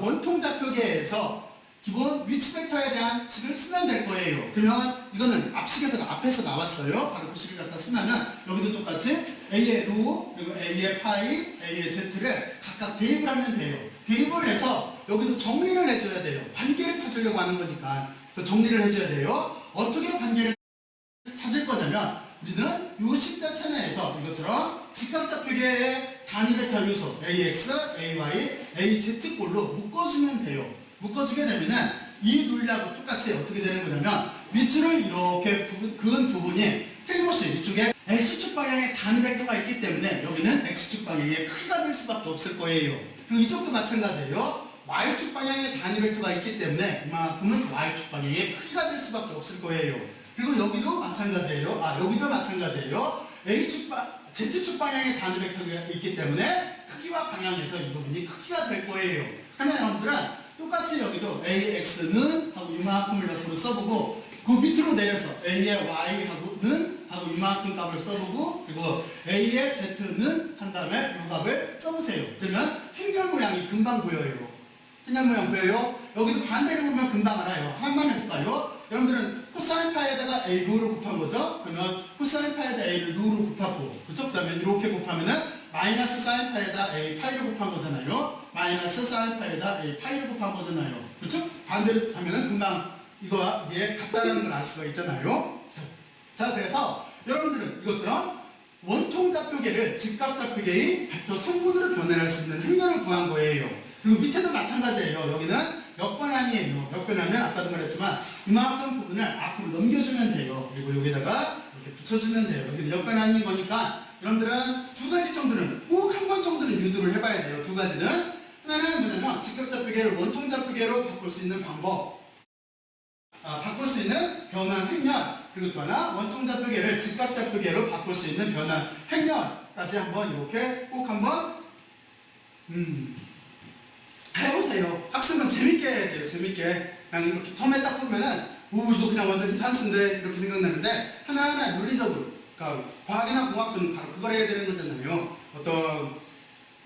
Speaker 1: 원통좌표계에서 기본 위치 벡터에 대한 식을 쓰면 될 거예요. 그러면 이거는 앞에서 나왔어요. 바로 그 식을 갖다 쓰면은 여기도 똑같이 A의 로 그리고 A의 파이, A의 Z를 각각 대입을 하면 돼요. 대입을 해서 여기도 정리를 해줘야 돼요. 관계를 찾으려고 하는 거니까. 그래서 정리를 해줘야 돼요. 어떻게 관계를 찾을 거냐면 우리는 요 식 자체 내에서 이것처럼 직각좌표계의 단위 벡터 요소 AX, AY, AZ꼴로 묶어주면 돼요. 묶어주게 되면은 이 논리하고 똑같이 어떻게 되는 거냐면 밑줄을 이렇게 그은 부분이 틀림없이 이쪽에 X축 방향의 단위 벡터가 있기 때문에 여기는 X축 방향의 크기가 될 수밖에 없을 거예요. 그리고 이쪽도 마찬가지예요. Y축 방향의 단위 벡터가 있기 때문에 이만큼은 Y축 방향의 크기가 될 수밖에 없을 거예요. 그리고 여기도 마찬가지예요. 여기도 마찬가지예요. Z축 방향의 단위 벡터가 있기 때문에 크기와 방향에서 이 부분이 크기가 될 거예요. 그러면 여러분들은 똑같이 여기도 AX는 하고 이만큼을 옆으로 써보고 그 밑으로 내려서 A의 Y하고는 하고 이만큼 값을 써보고 그리고 A의 Z는 한 다음에 이 값을 써보세요. 그러면 행렬 모양이 금방 보여요. 행렬 모양 보여요? 여기도 반대로 보면 금방 알아요. 하나만 해볼까요? 여러분들은 코사인 파이에다가 A 로를 곱한 거죠? 그러면 코사인 파이에다 A를 로로 곱하고 그렇죠? 그 다음에 이렇게 곱하면은 마이너스 사인 파이에다 A 파이를 곱한 거잖아요. 마이너스 사인 파이에다 A 파이를 곱한 거잖아요. 그렇죠? 반대로 하면은 금방 이거와 이게 같다라는 걸 알 수가 있잖아요. 자, 그래서 여러분들은 이것처럼 원통좌표계를 직각좌표계의 벡터 성분으로 변환할 수 있는 행렬을 구한 거예요. 그리고 밑에도 마찬가지예요. 여기는 역변환이에요. 역변환은 아까도 말했지만 이만큼 부분을 앞으로 넘겨주면 돼요. 그리고 여기다가 이렇게 붙여주면 돼요. 여기는 역변환인 거니까 여러분들은 두 가지 정도는 꼭 한 번 정도는 유도를 해봐야 돼요. 두 가지는 하나는 뭐냐면 직각좌표계를 원통좌표계로 바꿀 수 있는 방법, 바꿀 수 있는 변환 행렬, 그리고 또 하나 원통좌표계를 직각좌표계로 바꿀 수 있는 변환 행렬까지 한번 이렇게 꼭 한번 해보세요. 학습은 재밌게 해야 돼요. 재밌게. 그냥 이렇게 처음에 딱 보면은 이거 그냥 완전히 산수인데 이렇게 생각나는데 하나하나 논리적으로 그러니까 과학이나 공학도는 바로 그걸 해야 되는 거잖아요. 어떤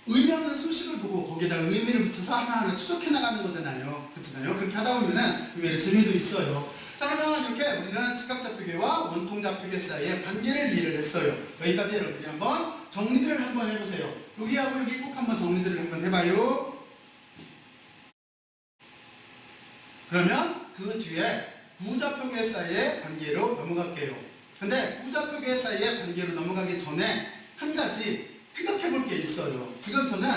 Speaker 1: 의미 없는 수식을 보고 거기에다 의미를 붙여서 하나하나 추적해 나가는 거잖아요. 그렇잖아요. 그렇게 하다 보면은 의외로 재미도 있어요. 자, 그러면 이렇게 우리는 직각좌표계와 원통좌표계 사이의 관계를 이해를 했어요. 여기까지 여러분들이 한번 정리들을 한번 해보세요. 여기하고 여기 꼭 한번 정리들을 한번 해봐요. 그러면 그 뒤에 부좌표계 사이의 관계로 넘어갈게요. 근데 부좌표계 사이의 관계로 넘어가기 전에 한 가지 생각해 볼 게 있어요. 지금 저는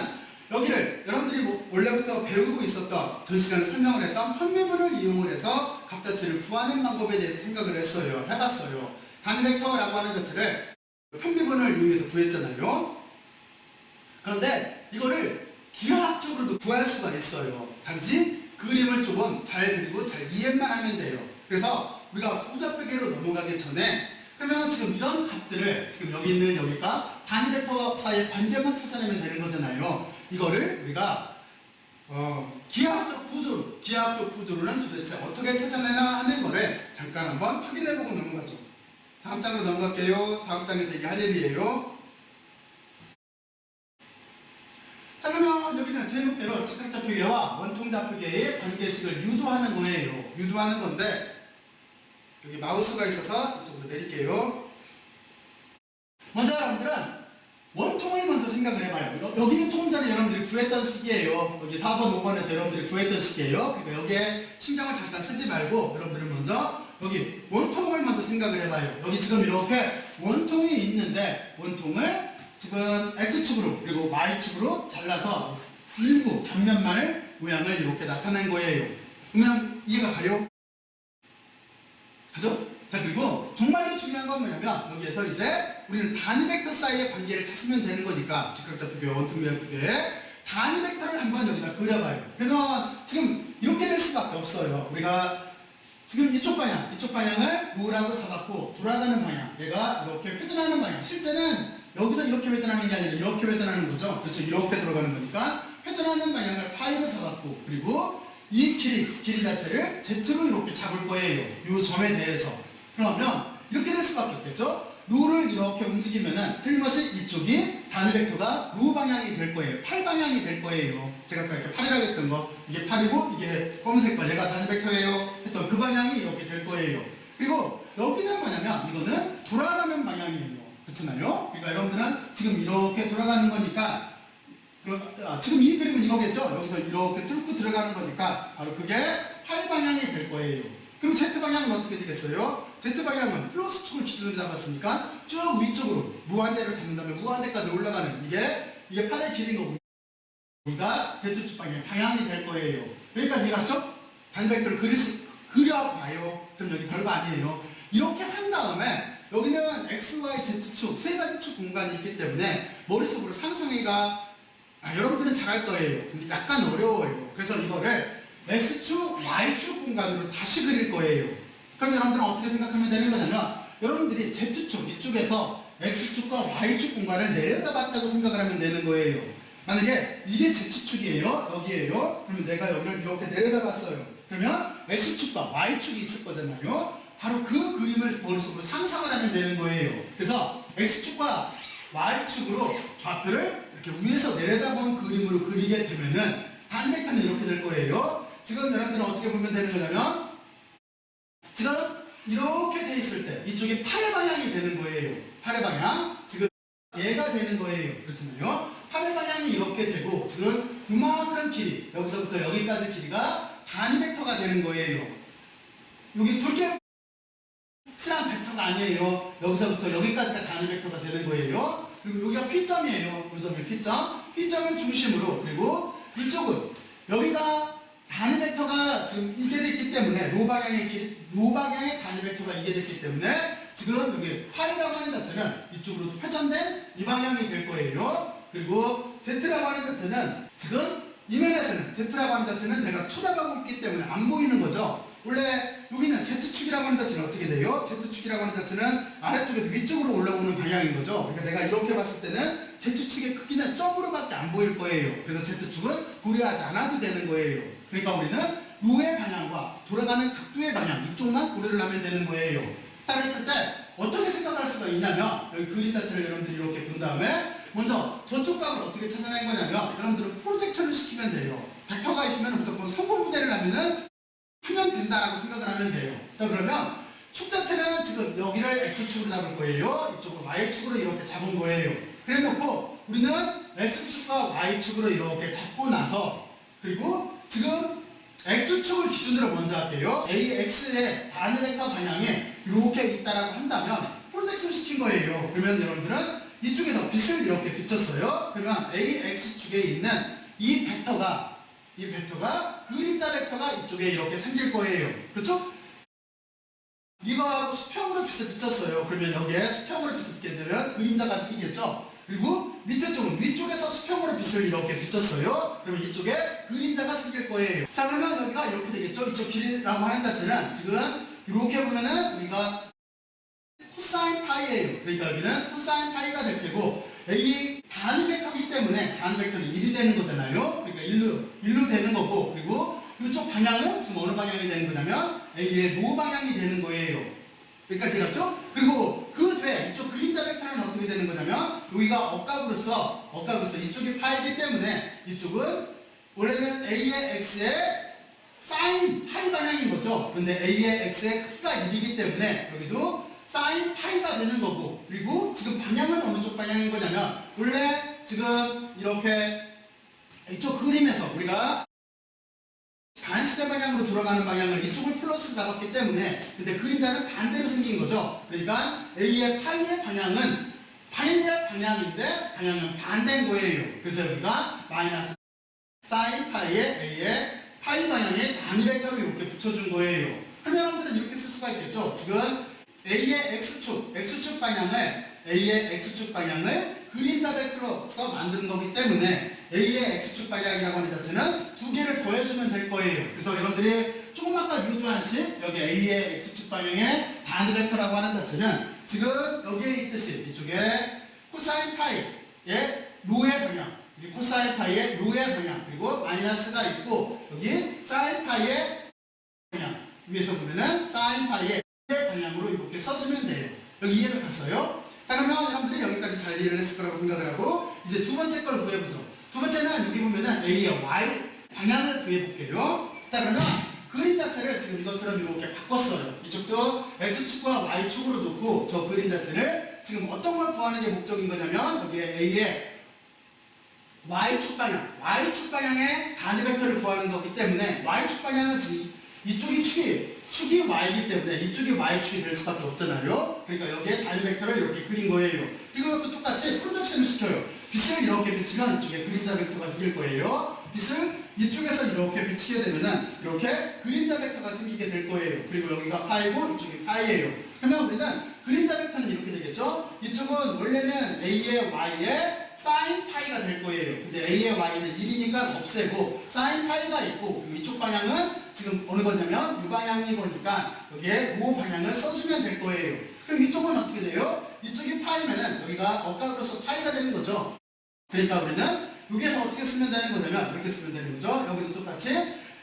Speaker 1: 여기를 여러분들이 원래부터 배우고 있었던 전 시간에 설명을 했던 편미분을 이용을 해서 값자체를 구하는 방법에 대해서 생각을 했어요. 해봤어요. 단위 벡터라고 하는 자체를 편미분을 이용해서 구했잖아요. 그런데 이거를 기하학적으로도 구할 수가 있어요. 단지 그림을 조금 잘 그리고 잘 이해만 하면 돼요. 그래서 우리가 부좌표계로 넘어가기 전에 그러면 지금 이런 값들을 지금 여기 있는 여기가 단위 벡터 사이의 관계만 찾아내면 되는 거잖아요. 이거를 우리가 기하학적 구조로는 도대체 어떻게 찾아내나 하는 거를 잠깐 한번 확인해보고 넘어가죠. 다음 장으로 넘어갈게요. 다음 장에서 이게 할 일이에요. 자, 그러면 여기는 제목대로 직각좌표계와 원통좌표계의 관계식을 유도하는 거예요. 유도하는 건데 여기 마우스가 있어서 이쪽으로 내릴게요. 먼저 여러분들은 원통을 먼저 생각을 해봐요. 여기는 조금 전에 여러분들이 구했던 식이에요. 여기 4번, 5번에서 여러분들이 구했던 식이에요. 그러니까 여기에 신경을 잠깐 쓰지 말고 여러분들은 먼저 여기 원통을 먼저 생각을 해봐요. 여기 지금 이렇게 원통이 있는데 원통을 지금 X축으로 그리고 Y축으로 잘라서 일부 단면만을 모양을 이렇게 나타낸 거예요. 그러면 이해가 가요? 가죠? 자, 그리고 정말로 중요한 건 뭐냐면 여기에서 이제 우리는 단위 벡터 사이의 관계를 찾으면 되는 거니까 직각좌표계, 원통좌표계 단위 벡터를 한번 여기다 그려봐요. 그러면 지금 이렇게 될 수밖에 없어요. 우리가 지금 이쪽 방향을 뭐라고 잡았고 돌아가는 방향, 얘가 이렇게 회전하는 방향. 실제는 여기서 이렇게 회전하는 게 아니라 이렇게 회전하는 거죠. 그렇죠? 이렇게 들어가는 거니까 회전하는 방향을 파이로 잡았고 그리고 이 길이 자체를 Z로 이렇게 잡을 거예요. 이 점에 대해서. 그러면 이렇게 될 수밖에 없겠죠? 로를 이렇게 움직이면은 틀림없이 이쪽이 단위 벡터가 로 방향이 될 거예요. 팔 방향이 될 거예요. 제가 아까 이렇게 팔이라고 했던 거. 이게 팔이고 이게 검은색깔 얘가 단위 벡터예요. 했던 그 방향이 이렇게 될 거예요. 그리고 여기는 뭐냐면 이거는 돌아가는 방향이에요. 그렇잖아요? 그러니까 여러분들은 지금 이렇게 돌아가는 거니까 지금 이 그림은 이거겠죠? 여기서 이렇게 뚫고 들어가는 거니까 바로 그게 팔 방향이 될 거예요. 그럼 Z방향은 어떻게 되겠어요? Z방향은 플러스 축을 기준으로 잡았으니까 쭉 위쪽으로 무한대를 잡는다면 무한대까지 올라가는 이게 팔의 길인 거고 여기가 Z축 방향이 될 거예요. 여기까지 갔죠? 단위 벡터를 그려봐요. 그럼 여기 별거 아니에요. 이렇게 한 다음에 여기는 X, Y, Z축 세 가지 축 공간이 있기 때문에 머릿속으로 상상하기가 여러분들은 잘할 거예요. 근데 약간 어려워요. 그래서 이거를 X축, Y축 공간으로 다시 그릴 거예요. 그럼 여러분들은 어떻게 생각하면 되는 거냐면 여러분들이 Z축 이쪽에서 X축과 Y축 공간을 내려다봤다고 생각을 하면 되는 거예요. 만약에 이게 Z축이에요. 여기에요. 그러면 내가 여기를 이렇게 내려다봤어요. 그러면 X축과 Y축이 있을 거잖아요. 바로 그 그림을 머릿속으로 상상을 하면 되는 거예요. 그래서 X축과 Y축으로 좌표를 이렇게 위에서 내려다본 그림으로 그리게 되면은 단위 벡터는 이렇게 될 거예요. 지금 여러분들은 어떻게 보면 되는 거냐면 지금 이렇게 돼 있을 때 이쪽이 팔의 방향이 되는 거예요. 팔의 방향. 지금 얘가 되는 거예요. 그렇잖아요. 팔의 방향이 이렇게 되고 지금 이만한 길이 여기서부터 여기까지 길이가 단위 벡터가 되는 거예요. 여기 굵게 칠한 벡터가 아니에요. 여기서부터 여기까지가 단위 벡터가 되는 거예요. 그리고 여기가 P점이에요. 이 점이 P점. P점을 중심으로 그리고 이쪽은 여기가 단위 벡터가 지금 이게 됐기 때문에 로 방향의 단위 벡터가 이게 됐기 때문에 지금 여기 파이라고 하는 자체는 이쪽으로 회전된 이 방향이 될 거예요. 그리고 Z라고 하는 자체는 지금 이면에서는 Z라고 하는 자체는 내가 쳐다보고 있기 때문에 안 보이는 거죠. 원래 여기는 Z축이라고 하는 자체는 어떻게 돼요? Z축이라고 하는 자체는 아래쪽에서 위쪽으로 올라오는 방향인 거죠. 그러니까 내가 이렇게 봤을 때는 Z축의 크기는 점으로밖에 안 보일 거예요. 그래서 Z축은 고려하지 않아도 되는 거예요. 그러니까 우리는 로의 방향과 돌아가는 각도의 방향 이쪽만 고려를 하면 되는 거예요. 따라했을 때 어떻게 생각할 수가 있냐면 여기 그림 자체를 여러분들이 이렇게 본 다음에 먼저 저쪽 값을 어떻게 찾아내는 거냐면 여러분들은 프로젝션을 시키면 돼요. 벡터가 있으면 무조건 성분부대를 하면 된다라고 생각을 하면 돼요. 자, 그러면 축 자체는 지금 여기를 X축으로 잡을 거예요. 이쪽을 Y축으로 이렇게 잡은 거예요. 그래 놓고 우리는 X축과 Y축으로 이렇게 잡고 나서 그리고 지금 X축을 기준으로 먼저 할게요. AX의 단위 벡터 방향에 이렇게 있다라고 한다면 프로젝션 시킨 거예요. 그러면 여러분들은 이쪽에서 빛을 이렇게 비쳤어요. 그러면 AX축에 있는 이 벡터가 그림자 벡터가 이쪽에 이렇게 생길 거예요. 그렇죠? 이거하고 수평으로 빛을 비쳤어요. 그러면 여기에 수평으로 빛을 비게 되면 그림자가 생기겠죠? 그리고 밑에 쪽은 위쪽에서 수평으로 빛을 이렇게 비쳤어요. 그러면 이쪽에 그림자가 생길 거예요. 자, 그러면 여기가 이렇게 되겠죠? 이쪽 길이라고 하는 자체는 지금 이렇게 보면은 우리가 코사인 파이예요. 그러니까 여기는 코사인 파이가 될 테고 이 단위 벡터이기 때문에 단위 벡터는 1이 되는 거잖아요. 그러니까 1로 되는 거고 그리고 이쪽 방향은 지금 어느 방향이 되는 거냐면 A의 로 방향이 되는 거예요. 여기까지 갔죠? 그리고 그 뒤에 이쪽 그림자 벡터는 어떻게 되는 거냐면 여기가 억각으로서 이쪽이 파이기 때문에 이쪽은 원래는 A의 X의 사인 파이 방향인 거죠. 그런데 A의 X의 크기가 1이기 때문에 여기도 사인 파이가 되는 거고 그리고 지금 방향은 어느 쪽 방향인 거냐면 원래 지금 이렇게 이쪽 그림에서 우리가 반시계 방향으로 돌아가는 방향을 이쪽을 플러스로 잡았기 때문에 근데 그림자는 반대로 생긴 거죠. 그러니까 A의 파이의 방향은 파이의 방향인데 방향은 반대인 거예요. 그래서 여기가 마이너스 사인 파이의 A의 파이 방향에 단위 벡터를 이렇게 붙여준 거예요. 그러면 여러분들은 이렇게 쓸 수가 있겠죠. 지금 A의 X축 방향을 그림자 벡터로서 만든 거기 때문에 A의 X축 방향이라고 하는 자체는 두 개를 더해주면 될 거예요. 그래서 여러분들이 조금 아까 유도한식 여기 A의 X축 방향의 단위 벡터라고 하는 자체는 지금 여기에 있듯이 이쪽에 코사인 파이의 로의 방향 코사인 파이의 로의 방향 그리고 마이너스가 있고 여기 사인 파이의 방향 위에서 보면은 사인 파이의 방향으로 이렇게 써주면 돼요. 여기 이해가 갔어요? 자, 그러면 여러분들이 여기까지 잘 이해를 했을 거라고 생각을 하고 이제 두 번째 걸 구해보죠. 두 번째는 여기 보면은 A의 Y 방향을 구해볼게요. 자, 그러면 그림 자체를 지금 이것처럼 이렇게 바꿨어요. 이쪽도 X축과 Y축으로 놓고 저 그림 자체를 지금 어떤 걸 구하는 게 목적인 거냐면 여기에 A의 Y축 방향의 단위 벡터를 구하는 거기 때문에 Y축 방향은 지금 이쪽이 축이 Y이기 때문에 이쪽이 Y축이 될 수밖에 없잖아요. 그러니까 여기에 단위 벡터를 이렇게 그린 거예요. 그리고 이것도 똑같이 프로젝션을 시켜요. 빛을 이렇게 비치면 이쪽에 그림자 벡터가 생길 거예요. 빛을 이쪽에서 이렇게 비치게 되면은 이렇게 그림자 벡터가 생기게 될 거예요. 그리고 여기가 파이고 이쪽이 파이예요. 그러면 우리는 그림자 벡터는 이렇게 되겠죠. 이쪽은 원래는 A의 Y의 사인 파이가 될 거예요. 근데 A의 Y는 1이니까 없애고 사인 파이가 있고 그리고 이쪽 방향은 지금 어느 거냐면 이 방향이 보니까 여기에 로 방향을 써주면 될 거예요. 그럼 이쪽은 어떻게 돼요? 이쪽이 파이면은 여기가 억각으로서 파이가 되는 거죠. 그러니까 우리는 여기에서 어떻게 쓰면 되는 거냐면 이렇게 쓰면 되는 거죠. 여기도 똑같이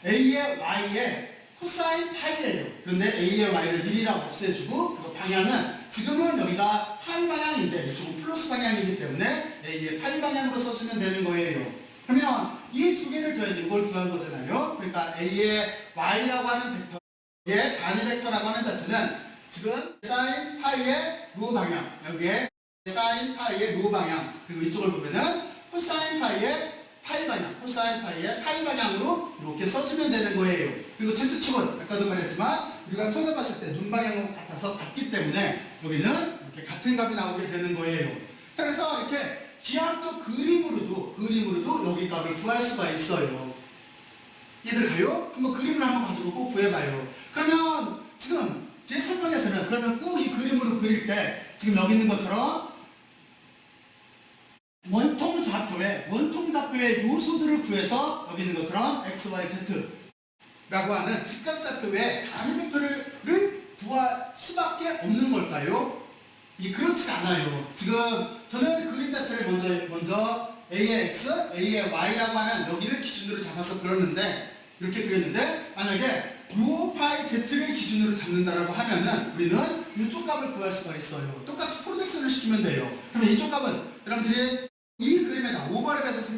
Speaker 1: A의 Y의 코사인 파이예요. 그런데 A의 Y를 1이라고 없애주고 그리고 방향은 지금은 여기가 파이 방향인데 이쪽은 플러스 방향이기 때문에 A의 파이 방향으로 써주면 되는 거예요. 그러면 이 두 개를 더해서 이걸 구한 거잖아요. 그러니까 A의 Y라고 하는 벡터의 단위 벡터라고 하는 자체는 지금 사인 파이의 로 방향 여기에 사인 파이의 로 방향 그리고 이쪽을 보면은 코사인 파이의 파이 방향으로 이렇게 써주면 되는 거예요. 그리고 Z축은 아까도 말했지만 우리가 쳐다봤을 때 눈 방향하고 같아서 같기 때문에 여기는 이렇게 같은 값이 나오게 되는 거예요. 자, 그래서 이렇게 기하학적 그림으로도 여기 값을 구할 수가 있어요. 얘들 가요? 한번 그림을 한번 가지고 꼭 구해봐요. 그러면 지금 제 설명에서는 그러면 꼭 이 그림으로 그릴 때 지금 여기 있는 것처럼 원통 좌표의 요소들을 구해서 여기 있는 것처럼 x, y, z라고 하는 직각좌표의 단위 벡터를 구할 수밖에 없는 걸까요? 이게 그렇지가 않아요. 지금 저는 그림 자체를 먼저 A의 X, A의 Y라고 하는 여기를 기준으로 잡아서 이렇게 그렸는데 만약에 요 파이 Z를 기준으로 잡는다라고 하면은 우리는 이쪽 값을 구할 수가 있어요. 똑같이 프로젝션을 시키면 돼요. 그러면 이쪽 값은 여러분들이 이 그림에다 5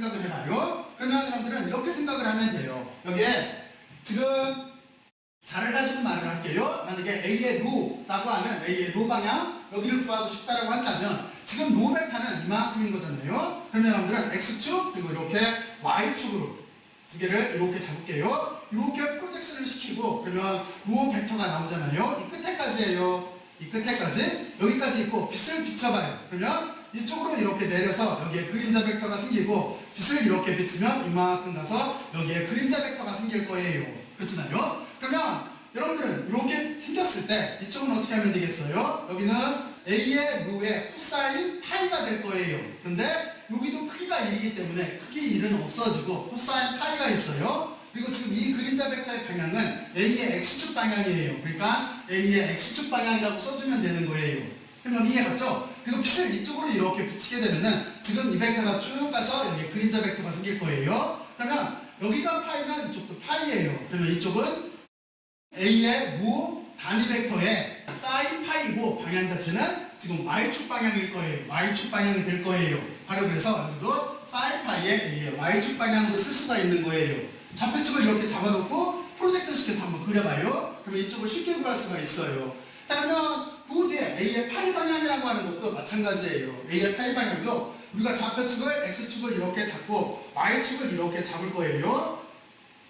Speaker 1: 생각을 해봐요. 그러면 여러분들은 이렇게 생각을 하면 돼요. 여기에 지금 자를 가지고 말을 할게요. 만약에 A의 로라고 하면 A의 로 방향 여기를 구하고 싶다라고 한다면 지금 로 벡터는 이만큼인 거잖아요. 그러면 여러분들은 X축 그리고 이렇게 Y축으로 두 개를 이렇게 잡을게요. 이렇게 프로젝션을 시키고 그러면 로 벡터가 나오잖아요. 이 끝에까지예요. 이 끝에까지 여기까지 있고 빛을 비춰봐요. 그러면 이쪽으로 이렇게 내려서 여기에 그림자 벡터가 생기고 빛을 이렇게 비추면 이만큼 가서 여기에 그림자 벡터가 생길 거예요. 그렇잖아요. 그러면 여러분들은 이렇게 생겼을 때 이쪽은 어떻게 하면 되겠어요? 여기는 A의 로의 코사인 파이가 될 거예요. 그런데 여기도 크기가 1이기 때문에 크기 1은 없어지고 코사인 파이가 있어요. 그리고 지금 이 그림자 벡터의 방향은 A의 X축 방향이에요. 그러니까 A의 X축 방향이라고 써주면 되는 거예요. 그럼 여기 이해갔죠? 그리고 빛을 이쪽으로 이렇게 비치게 되면은 지금 이 벡터가 쭉 가서 여기 그림자 벡터가 생길 거예요. 그러면 여기가 파이면 이쪽도 파이예요. 그러면 이쪽은 A의 로 단위 벡터의 사인 파이고 방향 자체는 지금 Y축 방향일 거예요. Y축 방향이 될 거예요. 바로 그래서 여기도 사인 파이의 Y축 방향으로 쓸 수가 있는 거예요. 좌표축을 이렇게 잡아놓고 프로젝션 시켜서 한번 그려봐요. 그러면 이쪽을 쉽게 구할 수가 있어요. 자 그러면 그 뒤에 A의 파이 방향이라고 하는 것도 마찬가지예요. A의 파이 방향도 우리가 좌표축을 X축을 이렇게 잡고 Y축을 이렇게 잡을 거예요.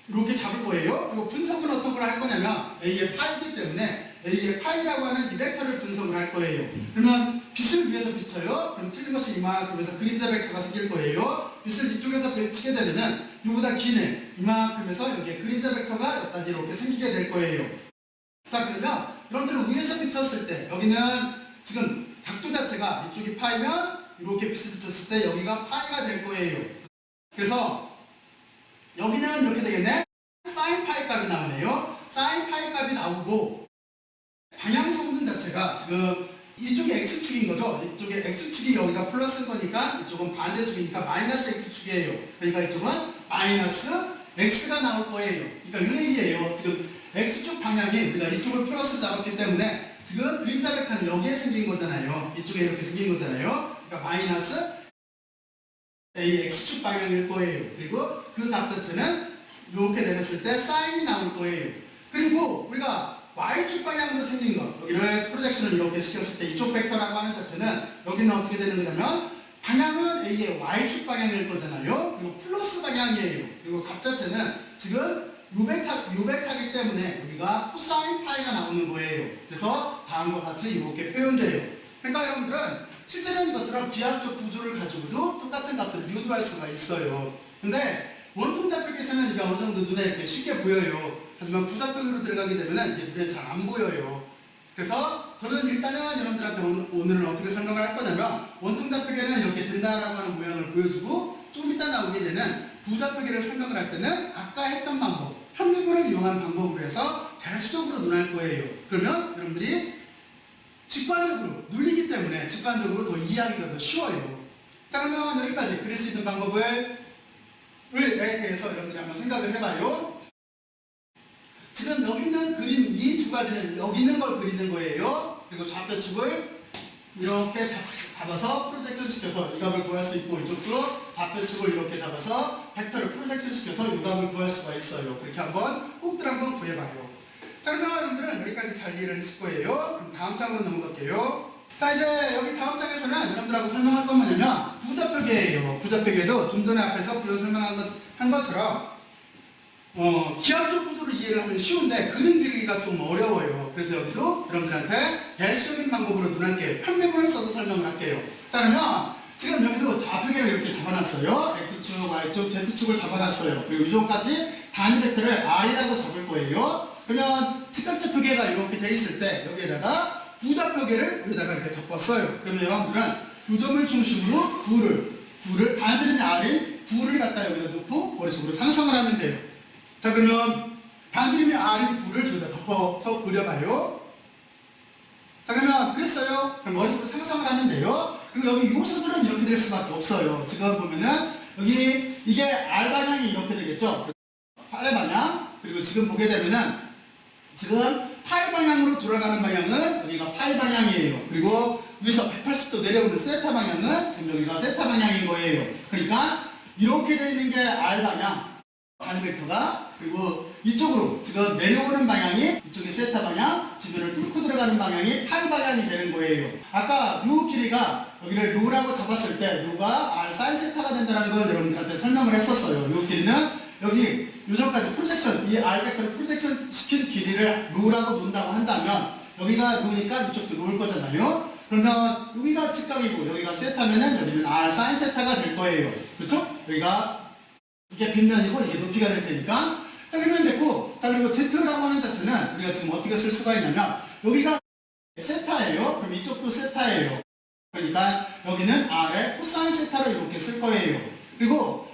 Speaker 1: 이렇게 잡을 거예요. 그리고 분석은 어떤 걸 할 거냐면 A의 파이이기 때문에 A의 파이라고 하는 이 벡터를 분석을 할 거예요. 그러면 빛을 위에서 비춰요. 그럼 틀린 것이 이만큼에서 그림자 벡터가 생길 거예요. 빛을 이쪽에서 비치게 되면은 이보다 기네 이만큼에서 여기에 그림자 벡터가 여기까지 이렇게 생기게 될 거예요. 자 그러면 여러분들은 위에서 비쳤을 때 여기는 지금 각도 자체가 이쪽이 파이면 이렇게 빛을 비쳤을 때 여기가 파이가 될 거예요. 그래서 여기는 이렇게 되겠네. 사인 파이 값이 나오네요. 사인 파이 값이 나오고 방향 성분 자체가 지금 이쪽이 X축인 거죠. 이쪽에 X축이 여기가 플러스인 거니까 이쪽은 반대축이니까 마이너스 X축이에요. 그러니까 이쪽은 마이너스 X가 나올 거예요. 그러니까 이 얘기예요. 지금 X축 방향이 우리가 이쪽을 플러스로 잡았기 때문에 지금 그림자 벡터는 여기에 생긴 거잖아요. 이쪽에 이렇게 생긴 거잖아요. 그러니까 마이너스 A X축 방향일 거예요. 그리고 그 값 자체는 이렇게 내렸을 때 사인이 나올 거예요. 그리고 우리가 Y축 방향으로 생긴 것 여기를 프로젝션을 이렇게 시켰을 때 이쪽 벡터라고 하는 자체는 여기는 어떻게 되는 거냐면 방향은 A의 Y축 방향일 거잖아요. 그리고 플러스 방향이에요. 그리고 값 자체는 지금 요벡터이기 때문에 여기가 코사인 파이가 나오는 거예요. 그래서 다음과 같이 이렇게 표현돼요. 그러니까 여러분들은 실제는 이것처럼 비합적 구조를 가지고도 똑같은 값들을 유도할 수가 있어요. 근데 원통 좌표계에서는 이게 어느 정도 눈에 이렇게 쉽게 보여요. 하지만 구좌표기로 들어가게 되면 이게 눈에 잘 안 보여요. 그래서 저는 일단은 여러분들한테 오늘은 어떻게 설명을 할 거냐면 원통 좌표계는 이렇게 된다라고 하는 모양을 보여주고 좀 이따 나오게 되는 구좌표계를 설명을 할 때는 아까 했던 방법, 편미분을 이용한 방법으로 해서 대수적으로 논할 거예요. 그러면 여러분들이 직관적으로 눌리기 때문에 직관적으로 더 이해하기가 더 쉬워요. 자 그러면 여기까지 그릴 수 있는 방법을 대해서 여러분들이 한번 생각을 해봐요. 지금 여기 있는 그림 이 두 가지는 여기 있는 걸 그리는 거예요. 그리고 좌표축을 이렇게 잡아서 프로젝션 시켜서 이 값을 구할 수 있고 이쪽도 좌표축을 이렇게 잡아서 벡터를 프로젝션 시켜서 이 값을 구할 수가 있어요. 그렇게 한번 꼭들 한번 구해봐요. 자 그러면 여러분들은 여기까지 잘 이해를 했을 거예요. 그럼 다음 장으로 넘어갈게요. 자 이제 여기 다음 장에서는 여러분들하고 설명할 건 뭐냐면 구좌표계예요. 구좌표계도 좀 전에 앞에서 부연 설명한 것처럼 기하적 구조를 이해를 하면 쉬운데 그림 그리기가 좀 어려워요. 그래서 여기도 여러분들한테 대수적인 방법으로 논할게요. 편미분을 써서 설명을 할게요. 자 그러면 지금 여기도 좌표계를 이렇게 잡아놨어요. X축, Y축, Z축을 잡아놨어요. 그리고 이쪽까지 단위 벡터를 R이라고 잡을 거예요. 그러면 직각좌표계가 이렇게 돼 있을 때 여기에다가 구좌표계를 여기다가 이렇게 덮었어요. 그러면 여러분들은 요점을 중심으로 9를 반지름이 R인 9를 갖다 여기다 놓고 머릿속으로 상상을 하면 돼요. 자 그러면 반지름이 R인 9를 저기다 덮어서 그려봐요. 자 그러면 그랬어요. 그럼 머릿속으로 상상을 하면 돼요. 그리고 여기 요소들은 이렇게 될 수밖에 없어요. 지금 보면은 여기 이게 R 방향이 이렇게 되겠죠. 팔의 방향. 그리고 지금 보게 되면은 지금 파이 방향으로 돌아가는 방향은 여기가 파이 방향이에요. 그리고 위에서 180도 내려오는 세타 방향은 지금 여기가 세타 방향인 거예요. 그러니까 이렇게 되어 있는 게 R 방향 단위 벡터가, 그리고 이쪽으로 지금 내려오는 방향이 이쪽이 세타 방향, 지면을 뚫고 들어가는 방향이 파이 방향이 되는 거예요. 아까 요 길이가 여기를 로라고 잡았을 때 로가 R 사인 세타가 된다는 걸 여러분들한테 설명을 했었어요. 요 길이는 여기 요전까지 프로젝션, 이 R 벡터를 프로젝션 시킨 길이를 로라고 논다고 한다면 여기가 로니까 이쪽도 로일 거잖아요. 그러면 여기가 직각이고 여기가 세타면은 여기는 R 사인 세타가 될 거예요. 그렇죠? 여기가 이게 빗면이고 이게 높이가 될 테니까. 자, 그러면 됐고, 자, 그리고 Z라고 하는 자체는 우리가 지금 어떻게 쓸 수가 있냐면 여기가 세타예요. 그럼 이쪽도 세타예요. 그러니까 여기는 R의 코사인 세타로 이렇게 쓸 거예요. 그리고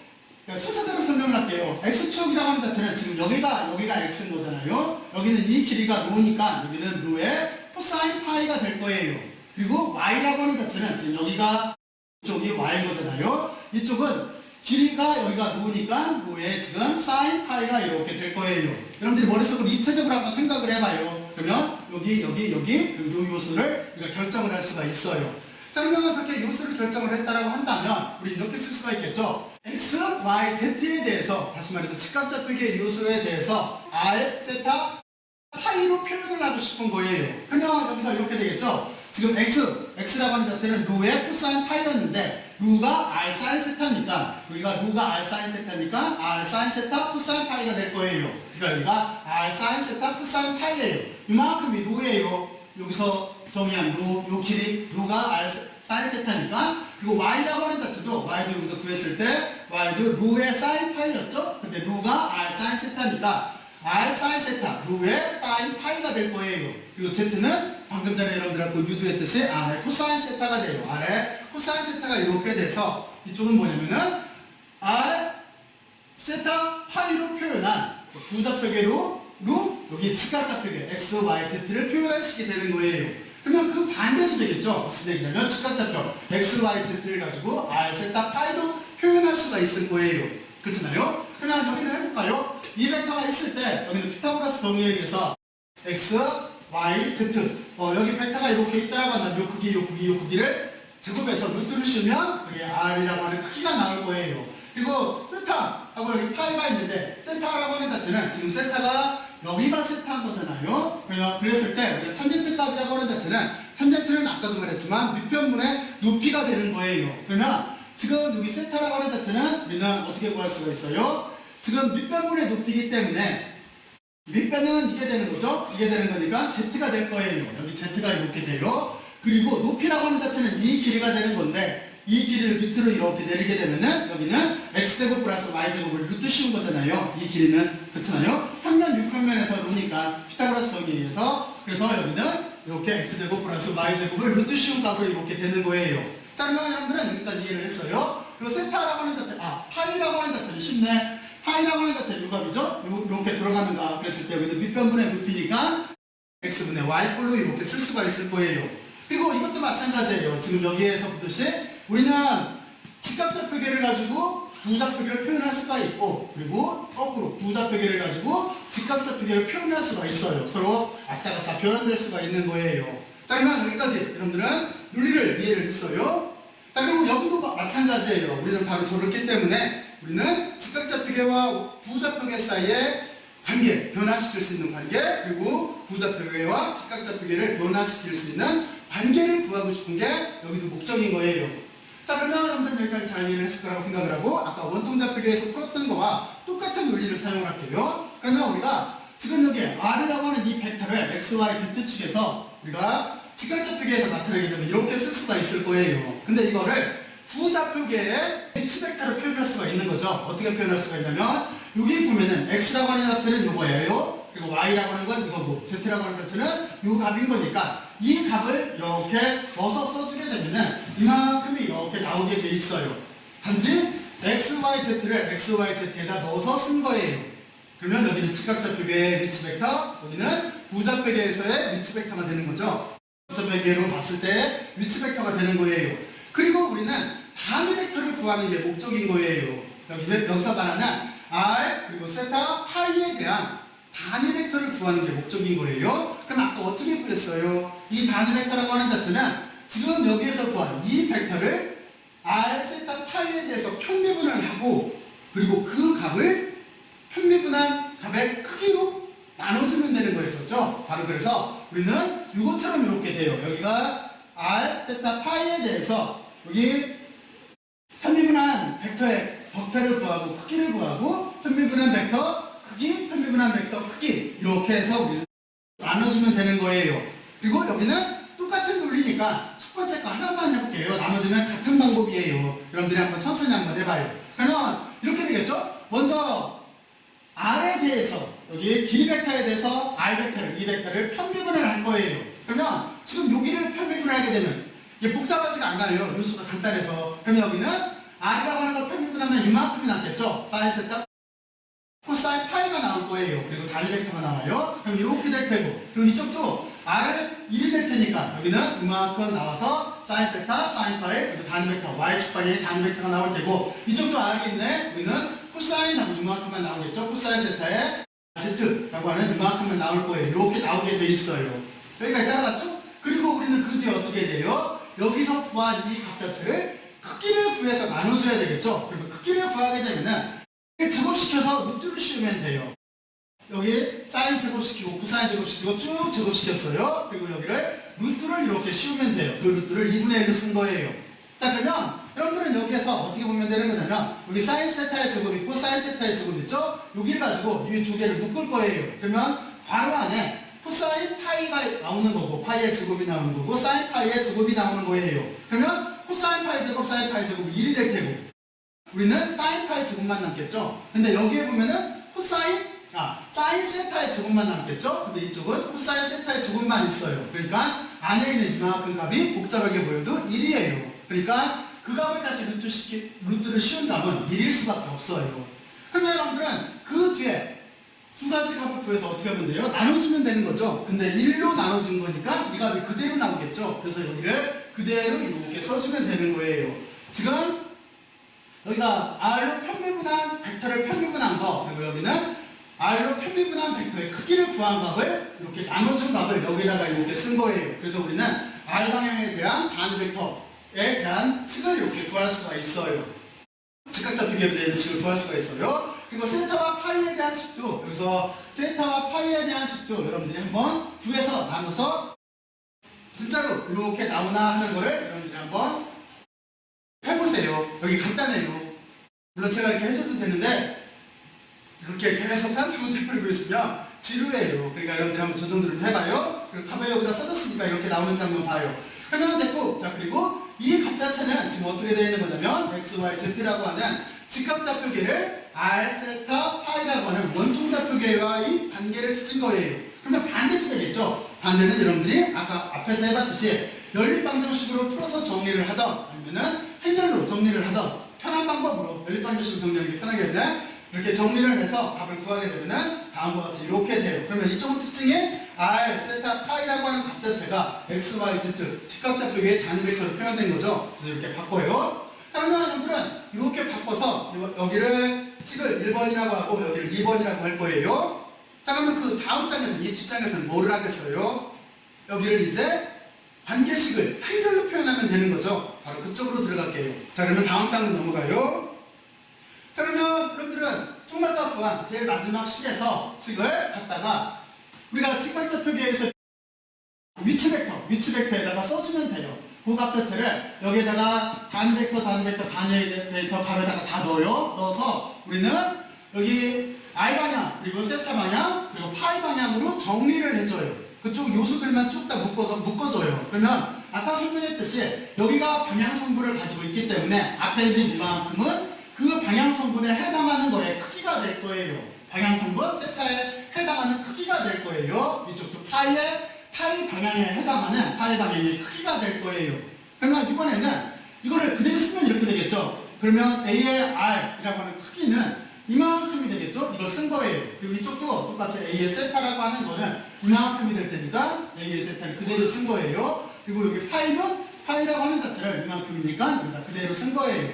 Speaker 1: 순서대로 설명을 할게요. X축이라고 하는 자체는 지금 여기가 X인 거잖아요. 여기는 이 길이가 로니까 여기는 로의 코사인 파이가 될 거예요. 그리고 Y라고 하는 자체는 지금 여기가 이쪽이 Y인 거잖아요. 이쪽은 길이가 여기가 로니까 로의 지금 사인 파이가 이렇게 될 거예요. 여러분들이 머릿속으로 입체적으로 한번 생각을 해봐요. 그러면 여기 그리고 요 요소를 우리가 결정을 할 수가 있어요. 자, 그러면 저렇게 요소를 결정을 했다라고 한다면 우리 이렇게 쓸 수가 있겠죠. X, Y, Z에 대해서, 다시 말해서 직각좌표계의 요소에 대해서 R, 세타, 파이로 표현을 하고 싶은 거예요. 그러면 여기서 이렇게 되겠죠. 지금 X라고 하는 자체는 로의 코사인 파이였는데 로가 R 사인 세타니까 여기가 로가 R 사인 세타니까 R 사인 세타 코사인 파이가 될 거예요. 그러니까 여기가 R 사인 세타 코사인 파이예요. 이만큼이 로예요. 여기서 정의한 요 길이 로가 R 사인 세타니까. 그리고 Y라고 하는 자체도 Y도 여기서 구했을 때 Y도 로의 사인 파이였죠. 근데 로가 R 사인 세타니까 R 사인 세타, 로의 사인 파이가 될 거예요. 그리고 Z는 방금 전에 여러분들하고 유도했듯이 R의 코사인 세타가 돼요. R의 코사인 세타가 이렇게 돼서 이쪽은 뭐냐면은 R 세타 파이로 표현한 부좌표계로 여기 직각좌표계 X, Y, Z를 표현하시게 되는 거예요. 그러면 그 반대도 되겠죠. 무슨 얘기냐면 직각좌표 X, Y, Z를 가지고 R 세타 파이도 표현할 수가 있을 거예요. 그렇잖아요? 그러면 여기를 해볼까요? 이 벡터가 있을 때 여기는 피타고라스 정의에 의해서 X, Y, Z 여기 벡터가 이렇게 있다라고 하면 요 크기를 제곱해서 루트를 씌우면 여기 R이라고 하는 크기가 나올 거예요. 그리고 세타하고 여기 파이가 있는데 세타라고 하는 자체는 지금 세타가 여기가 세타인 거잖아요. 그랬을 때 여기 탄젠트 값이라고 하는 자체는 탄젠트는 아까도 말했지만 밑변분의 높이가 되는 거예요. 그러면 지금 여기 세타라고 하는 자체는 우리는 어떻게 구할 수가 있어요? 지금 밑변분의 높이이기 때문에 밑변은 이게 되는 거죠? 이게 되는 거니까 Z가 될 거예요. 여기 Z가 이렇게 돼요. 그리고 높이라고 하는 자체는 이 길이가 되는 건데 이 길이를 밑으로 이렇게 내리게 되면은 여기는 X제곱 플러스 Y제곱을 루트 씌운 거잖아요. 이 길이는. 그렇잖아요? 평면 육평면에서 로니까 피타고라스 정의에 의해서 그래서 여기는 이렇게 X제곱 플러스 Y제곱을 루트 씌운 값으로 이렇게 되는 거예요. 자, 그러면 여러분들은 여기까지 이해를 했어요. 그리고 세타라고 하는 자체, 파이라고 하는 자체는 쉽네. 파이라고 하는 자체는 요 값이죠? 이렇게 들어가는 값 그랬을 때 여기는 밑변분의 높이니까 X분의 Y꼴로 이렇게 쓸 수가 있을 거예요. 그리고 이것도 마찬가지예요. 지금 여기에서 보듯이 우리는 직각좌표계를 가지고 부좌표계를 표현할 수가 있고 그리고 거꾸로 부좌표계를 가지고 직각좌표계를 표현할 수가 있어요. 서로 왔다 갔다 변환될 수가 있는 거예요. 자, 그러면 여기까지 여러분들은 논리를 이해를 했어요. 자, 그리고 여기도 마찬가지예요. 우리는 바로 저렇기 때문에 우리는 직각좌표계와 부좌표계 사이의 관계, 변화시킬 수 있는 관계, 그리고 부좌표계와 직각좌표계를 변화시킬 수 있는 관계를 구하고 싶은 게 여기도 목적인 거예요. 자, 그러면 여러분들 여기까지 잘 이해를 했을 거라고 생각을 하고 아까 원통좌표계에서 풀었던 거와 똑같은 논리를 사용을 할게요. 그러면 우리가 지금 여기 R이라고 하는 이 벡터를 X, Y, Z축에서 우리가 직각좌표계에서 나타내게 되면 이렇게 쓸 수가 있을 거예요. 근데 이거를 부좌표계의 위치 벡터로 표현할 수가 있는 거죠. 어떻게 표현할 수가 있냐면 여기 보면은 X라고 하는 자체는 요거예요. 그리고 Y라고 하는 건 이거고 Z라고 하는 자체는 요 값인 거니까 이 값을 이렇게 넣어서 써주게 되면은 이만큼이 이렇게 나오게 돼 있어요. 단지 X, Y, Z를 X, Y, Z에다 넣어서 쓴 거예요. 그러면 여기는 직각좌표계의 위치 벡터, 여기는 부좌표계에서의 위치 벡터가 되는 거죠. 부좌표계로 봤을 때 위치 벡터가 되는 거예요. 그리고 우리는 단위 벡터를 구하는 게 목적인 거예요. 여기서 말하는 R 그리고 세타 파이에 대한 단위 벡터를 구하는 게 목적인 거예요. 그럼 아까 어떻게 구했어요? 이 단위 벡터라고 하는 자체는 지금 여기에서 구한 이 벡터를 R 세타 파이에 대해서 편미분을 하고 그리고 그 값을 편미분한 값의 크기로 나눠주면 되는 거였었죠. 바로 그래서 우리는 이것처럼 이렇게 돼요. 여기가 R 세타 파이에 대해서 여기 편미분한 벡터의 벡터를 구하고 크기를 구하고 편미분한 벡터 크기, 편미분한 벡터 크기 이렇게 해서 우리는 나눠주면 되는 거예요. 그리고 여기는 똑같은 논리니까 첫 번째 거 하나만 해볼게요. 나머지는 같은 방법이에요. 여러분들이 한번 천천히 한번 해봐요. 그러면 이렇게 되겠죠? 먼저 R에 대해서 여기 길이 벡터에 대해서 R 벡터를, 이 벡터를 편미분을 할 거예요. 그러면 지금 여기를 편미분을 하게 되면 이게 복잡하지가 않아요. 요소가 간단해서. 그러면 여기는 R이라고 하는 걸 편미분하면 이만큼이 남겠죠? 사인 세타 코사인 파이가 나올 거예요. 그리고 단위 벡터가 나와요. 그럼 이렇게 될 테고 그리고 이쪽도 R을 1이 될 테니까 여기는 이만큼 나와서 사인 세타, 사인 파이, 그리고 단위 벡터 Y축 방향의 단위 벡터가 나올 테고 이쪽도 R이 있네. 우리는 코사인하고 이만큼만 나오겠죠. 코사인 세타에 Z라고 하는 이만큼만 나올 거예요. 이렇게 나오게 돼 있어요. 여기까지 따라갔죠? 그리고 우리는 그 뒤에 어떻게 돼요? 여기서 구한 이 값 자체를 크기를 구해서 나눠줘야 되겠죠? 그러면 크기를 구하게 되면은 제곱시켜서 루트를 씌우면 돼요. 여기 사인 제곱시키고 코사인 제곱시키고 쭉 제곱시켰어요. 그리고 여기를 루트를 이렇게 씌우면 돼요. 그 루트를 2분의 1로 쓴 거예요. 자 그러면 여러분들은 여기에서 어떻게 보면 되는 거냐면 여기 사인 세타의 제곱 있고 사인 세타의 제곱 있죠? 여기를 가지고 이 두 개를 묶을 거예요. 그러면 괄호 안에 코사인 파이가 나오는 거고 파이의 제곱이 나오는 거고 사인 파이의 제곱이 나오는 거예요. 그러면 코사인 파이 제곱 사인 파이 제곱이 1이 될 테고 우리는 사인 파이 제곱만 남겠죠? 근데 여기에 보면은 사인 세타의 제곱만 남겠죠? 근데 이쪽은 코사인 세타의 제곱만 있어요. 그러니까 안에 있는 이만큼 값이 복잡하게 보여도 1이에요. 그러니까 그 값을 다시 루트를 씌운다면 1일 수밖에 없어요. 그러면 여러분들은 그 뒤에 두 가지 값을 구해서 어떻게 하면 돼요? 나눠주면 되는 거죠. 근데 1로 나눠준 거니까 이 값이 그대로 나오겠죠. 그래서 여기를 그대로 이렇게 써주면 되는 거예요. 지금 여기가 R로 편미분한 벡터를 편미분한 거 그리고 여기는 R로 편미분한 벡터의 크기를 구한 값을 이렇게 나눠준 값을 여기다가 이렇게 쓴 거예요. 그래서 우리는 R 방향에 대한 단위 벡터에 대한 식을 이렇게 구할 수가 있어요. 직각적 비교에 대한 식을 구할 수가 있어요. 그리고 세타와 파이에 대한 식도 그래서 세타와 파이에 대한 식도 여러분들이 한번 구해서 나눠서 진짜로 이렇게 나오나 하는 거를 여러분들이 한번 해보세요. 여기 간단해요. 물론 제가 이렇게 해줘도 되는데 이렇게 계속 산수 문제 풀고 있으면 지루해요. 그러니까 여러분들이 한번 저 정도를 해봐요. 그리고 값을 여기다 써줬으니까 이렇게 나오는지 한번 봐요. 그러면 됐고 자 그리고 이 값 자체는 지금 어떻게 되어 있는 거냐면 x, y, z라고 하는 직각좌표계를 r, 세타, 파이라고 하는 원통좌표계와의 관계를 찾은 거예요. 그러면 반대도 되겠죠? 반대는 여러분들이 아까 앞에서 해봤듯이 연립방정식으로 풀어서 정리를 하던 아니면은 행렬로 정리를 하던 편한 방법으로 연립방정식으로 정리하는 게 편하게 되면 이렇게 정리를 해서 값을 구하게 되면은 다음과 같이 이렇게 돼요. 그러면 이쪽은 특징이 R, 세타, 파이라고 하는 값 자체가 x, y, z 직각좌표계의 단위 벡터로 표현된 거죠. 그래서 이렇게 바꿔요. 자, 그러면 여러분들은 이렇게 바꿔서 여기를 식을 1번이라고 하고 여기를 2번이라고 할 거예요. 자, 그러면 그 다음 장에서는 이 뒷장에서는 뭐를 하겠어요? 여기를 이제 관계식을 한글로 표현하면 되는 거죠. 바로 그쪽으로 들어갈게요. 자, 그러면 다음 장으로 넘어가요. 자, 그러면 여러분들은 조금 아까 구한 제일 마지막 식을 갖다가 우리가 직각좌표계에서 위치 벡터에다가 써주면 돼요. 그 값 자체를 여기에다가 단위 벡터, 단위 벡터 값에다가 다 넣어요. 넣어서 우리는 여기 I 방향, 그리고 세타 방향, 그리고 파이 방향으로 정리를 해줘요. 그쪽 요소들만 쭉 다 묶어줘요. 그러면 아까 설명했듯이 여기가 방향성분을 가지고 있기 때문에 앞에 있는 이만큼은 그 방향성분에 해당하는 거에 크기가 될 거예요. 방향성분, 세타에 해당하는 크기가 될 거예요. 이쪽도 파이 방향에 해당하는 파이 방향의 크기가 될 거예요. 그러면 이번에는 이거를 그대로 쓰면 이렇게 되겠죠. 그러면 A의 R이라고 하는 크기는 이만큼이 되겠죠. 이걸 쓴 거예요. 그리고 이쪽도 똑같이 A의 세타라고 하는 거는 이만큼이 될 테니까 A의 세타를 그대로 쓴 거예요. 그리고 여기 파이는 파이라고 하는 자체를 이만큼이니까 여기다 그대로 쓴 거예요.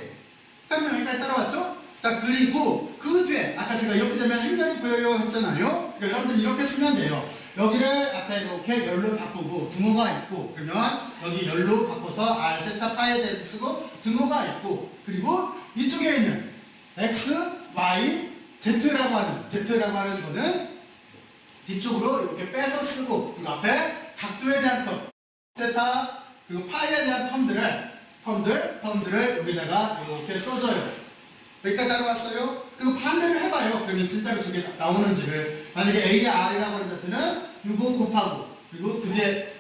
Speaker 1: 자, 그러면 여기까지 따라왔죠? 자, 그리고 그 뒤에 아까 제가 이렇게 되면 행렬이 보여요 했잖아요. 그러니까 여러분들 이렇게 쓰면 돼요. 여기를 앞에 이렇게 열로 바꾸고 등호가 있고, 그러면 여기 열로 바꿔서 R, 세타, 파이에 대해서 쓰고 등호가 있고, 그리고 이쪽에 있는 X, Y, Z라고 하는 거는 뒤쪽으로 이렇게 빼서 쓰고, 그리고 앞에 각도에 대한 텀, 세타, 그리고 파이에 대한 텀들을 여기다가 이렇게 써줘요. 여기까지 따라왔어요? 그리고 반대를 해봐요. 그러면 진짜로 저게 나오는지를. 만약에 A의 R이라고 하는 자체는 이거 곱하고, 그리고 그 뒤에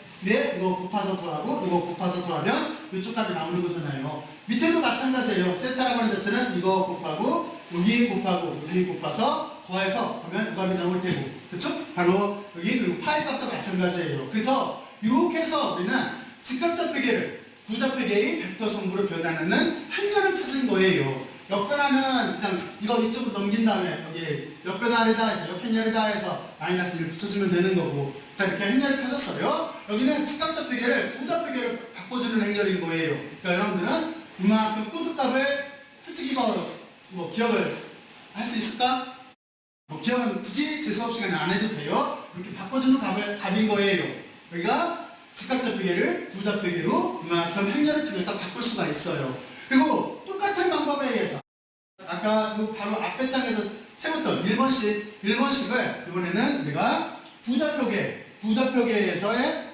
Speaker 1: 이거 곱해서 더하고, 이거 곱해서 더하면 이쪽 값이 나오는 거잖아요. 밑에도 마찬가지예요. 세타라고 하는 자체는 이거 곱하고, 여기 곱하고, 여기 곱해서 더해서 하면 이 값이 나올 테고. 그렇죠? 바로 여기 그리고 파이 값도 마찬가지예요. 그래서 이렇게 해서 우리는 직각좌표계를 부좌표계의 벡터 성분으로 변환하는 행렬을 찾은 거예요. 역변화는 그냥 이거 이쪽으로 넘긴 다음에 여기 역변화에다 해서 역행렬에다 해서 마이너스 1 붙여주면 되는 거고, 자 이렇게 행렬을 찾았어요. 여기는 직각좌표계를 부좌표계를 바꿔주는 행렬인 거예요. 그러니까 여러분들은 이만큼 코드값을 솔직히 뭐 기억을 할 수 있을까? 뭐 기억은 굳이 제 수업 시간에 안 해도 돼요. 이렇게 바꿔주는 답인 거예요. 여기가 직각좌표계를 부좌표계로 이만큼 행렬을 통해서 바꿀 수가 있어요. 그리고 똑같은 방법에 의해서 아까 바로 앞에 장에서 세웠던 1번식을 이번에는 우리가 부좌표계에서의